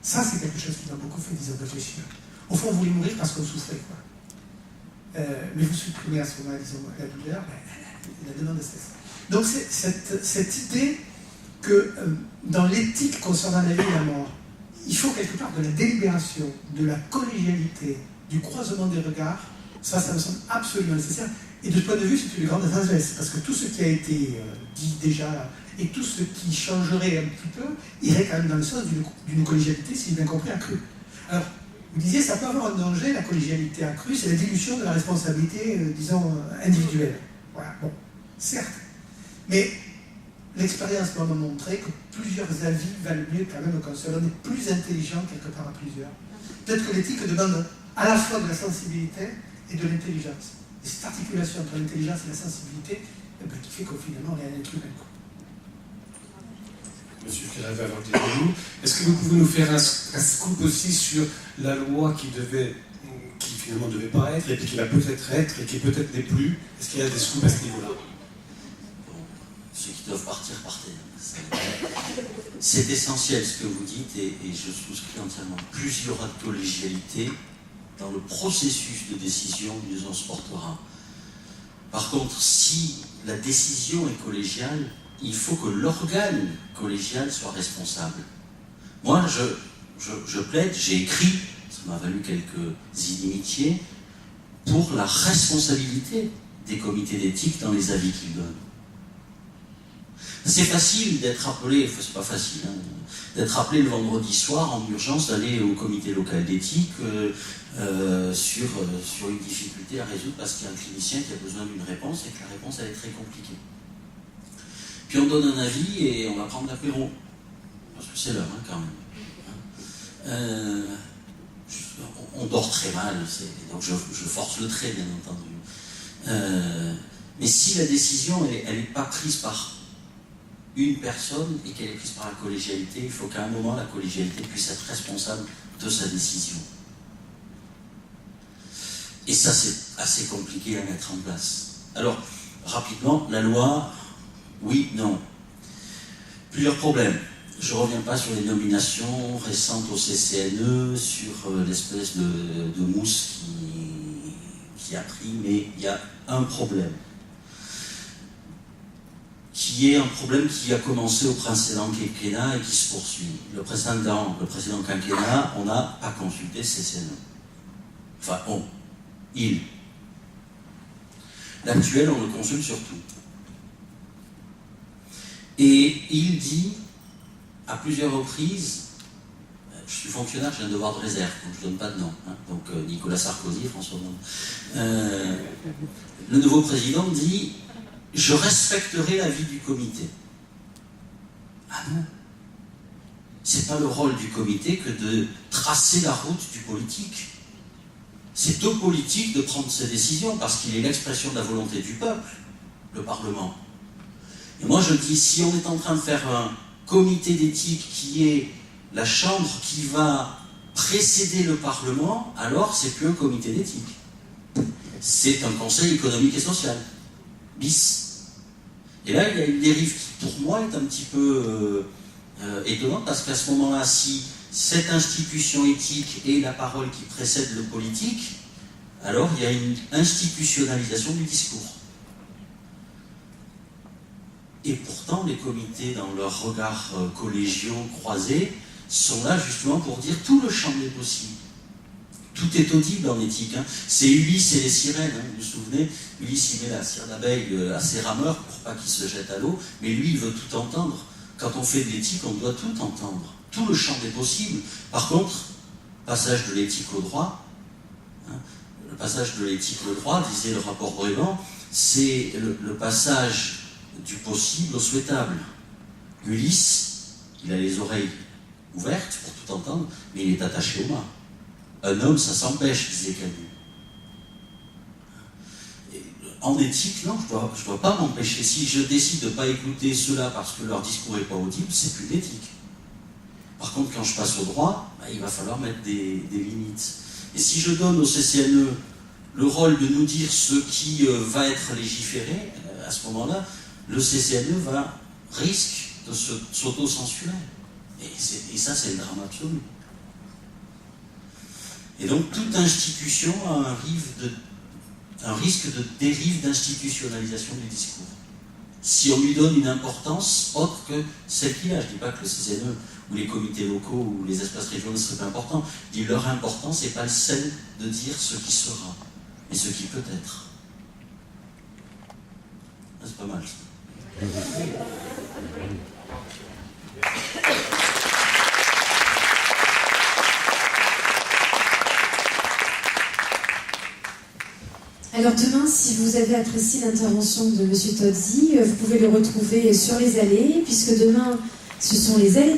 [SPEAKER 4] Ça, c'est quelque chose qui m'a beaucoup fait, disons, réfléchir. Au fond, vous voulez mourir parce qu'on souffrait, quoi. Mais vous supprimez à ce moment, disons, la douleur, ben, la demande cesse. Donc, c'est cette idée que dans l'éthique concernant la vie et la mort, il faut quelque part de la délibération, de la collégialité, du croisement des regards. Ça me semble absolument nécessaire. Et de ce point de vue, c'est une grande sagesse, parce que tout ce qui a été dit déjà, et tout ce qui changerait un petit peu, irait quand même dans le sens d'une collégialité, si j'ai bien compris, accrue. Alors, vous disiez, ça peut avoir un danger, la collégialité accrue, c'est la dilution de la responsabilité, disons, individuelle. Voilà, bon, certes. Mais l'expérience m'a montré que plusieurs avis valent mieux quand même qu'un seul. On est plus intelligent quelque part à plusieurs. Peut-être que l'éthique demande à la fois de la sensibilité et de l'intelligence. Et cette articulation entre l'intelligence et la sensibilité, qui fait qu'au finalement, on est un être humain.
[SPEAKER 2] Monsieur Kéravé, avant de vous, est-ce que vous pouvez nous faire un scoop aussi sur la loi qui finalement devait pas être, et puis qui va peut-être être, et qui peut-être n'est plus? Est-ce qu'il y a des scoops à ce niveau-là?
[SPEAKER 3] Ceux qui doivent partir, partez. C'est essentiel ce que vous dites, et je souscris entièrement. Plus il y aura de collégialité dans le processus de décision, mieux on se portera. Par contre, si la décision est collégiale, il faut que l'organe collégial soit responsable. Moi, je plaide, j'ai écrit, ça m'a valu quelques inimitiés, pour la responsabilité des comités d'éthique dans les avis qu'ils donnent. C'est facile d'être appelé, enfin c'est pas facile, hein, d'être appelé le vendredi soir en urgence d'aller au comité local d'éthique sur une difficulté à résoudre parce qu'il y a un clinicien qui a besoin d'une réponse et que la réponse elle est très compliquée. Puis on donne un avis et on va prendre l'apéro. Parce que c'est l'heure hein, quand même. On dort très mal, donc je force le trait bien entendu. Mais si la décision elle n'est pas prise par une personne et qu'elle est prise par la collégialité, il faut qu'à un moment la collégialité puisse être responsable de sa décision. Et ça c'est assez compliqué à mettre en place. Alors, rapidement, la loi, oui, non. Plusieurs problèmes. Je ne reviens pas sur les nominations récentes au CCNE, sur l'espèce de mousse qui a pris, mais il y a un problème. Qui est un problème qui a commencé au précédent quinquennat et qui se poursuit. Le précédent quinquennat, on n'a pas consulté le CCNE. Enfin, il. L'actuel, on le consulte surtout. Et il dit, à plusieurs reprises, je suis fonctionnaire, j'ai un devoir de réserve, donc je ne donne pas de nom. Hein, donc Nicolas Sarkozy, François Hollande. Le nouveau président dit, je respecterai l'avis du comité. Ah non. C'est pas le rôle du comité que de tracer la route du politique. C'est au politique de prendre ses décisions, parce qu'il est l'expression de la volonté du peuple, le Parlement. Et moi je dis, si on est en train de faire un comité d'éthique qui est la chambre qui va précéder le Parlement, alors c'est plus un comité d'éthique. C'est un conseil économique et social. Bis. Et là, il y a une dérive qui, pour moi, est un petit peu étonnante, parce qu'à ce moment-là, si cette institution éthique est la parole qui précède le politique, alors il y a une institutionnalisation du discours. Et pourtant, les comités, dans leurs regards collégiaux croisés, sont là justement pour dire tout le champ des possibles. Tout est audible en éthique. Hein. C'est Ulysse et les sirènes, hein, vous vous souvenez? Ulysse, il met la cire d'abeille à ses rameurs pour pas qu'ils se jettent à l'eau, mais lui, il veut tout entendre. Quand on fait de l'éthique, on doit tout entendre. Tout le champ des possibles. Par contre, passage de l'éthique au droit, hein, le passage de l'éthique le droit, disait le rapport Bréban, c'est le passage du possible au souhaitable. Ulysse, il a les oreilles ouvertes pour tout entendre, mais il est attaché au mât. Un homme, ça s'empêche, disait Camus. En éthique, non, je dois pas m'empêcher. Si je décide de ne pas écouter ceux-là parce que leur discours n'est pas audible, c'est plus d'éthique. Par contre, quand je passe au droit, il va falloir mettre des limites. Et si je donne au CCNE le rôle de nous dire ce qui va être légiféré, à ce moment-là, le CCNE risque de s'auto-censurer. Et ça, c'est le drame absolu. Et donc, toute institution a un risque de dérive d'institutionnalisation du discours. Si on lui donne une importance autre que celle qu'il a, je ne dis pas que le CCNE ou les comités locaux ou les espaces régionaux ne seraient pas importants, je dis leur importance n'est pas celle de dire ce qui sera, mais ce qui peut être. C'est pas mal ça.
[SPEAKER 8] Alors demain, si vous avez apprécié l'intervention de M. Tozzi, vous pouvez le retrouver sur les allées, puisque demain, ce sont les allées du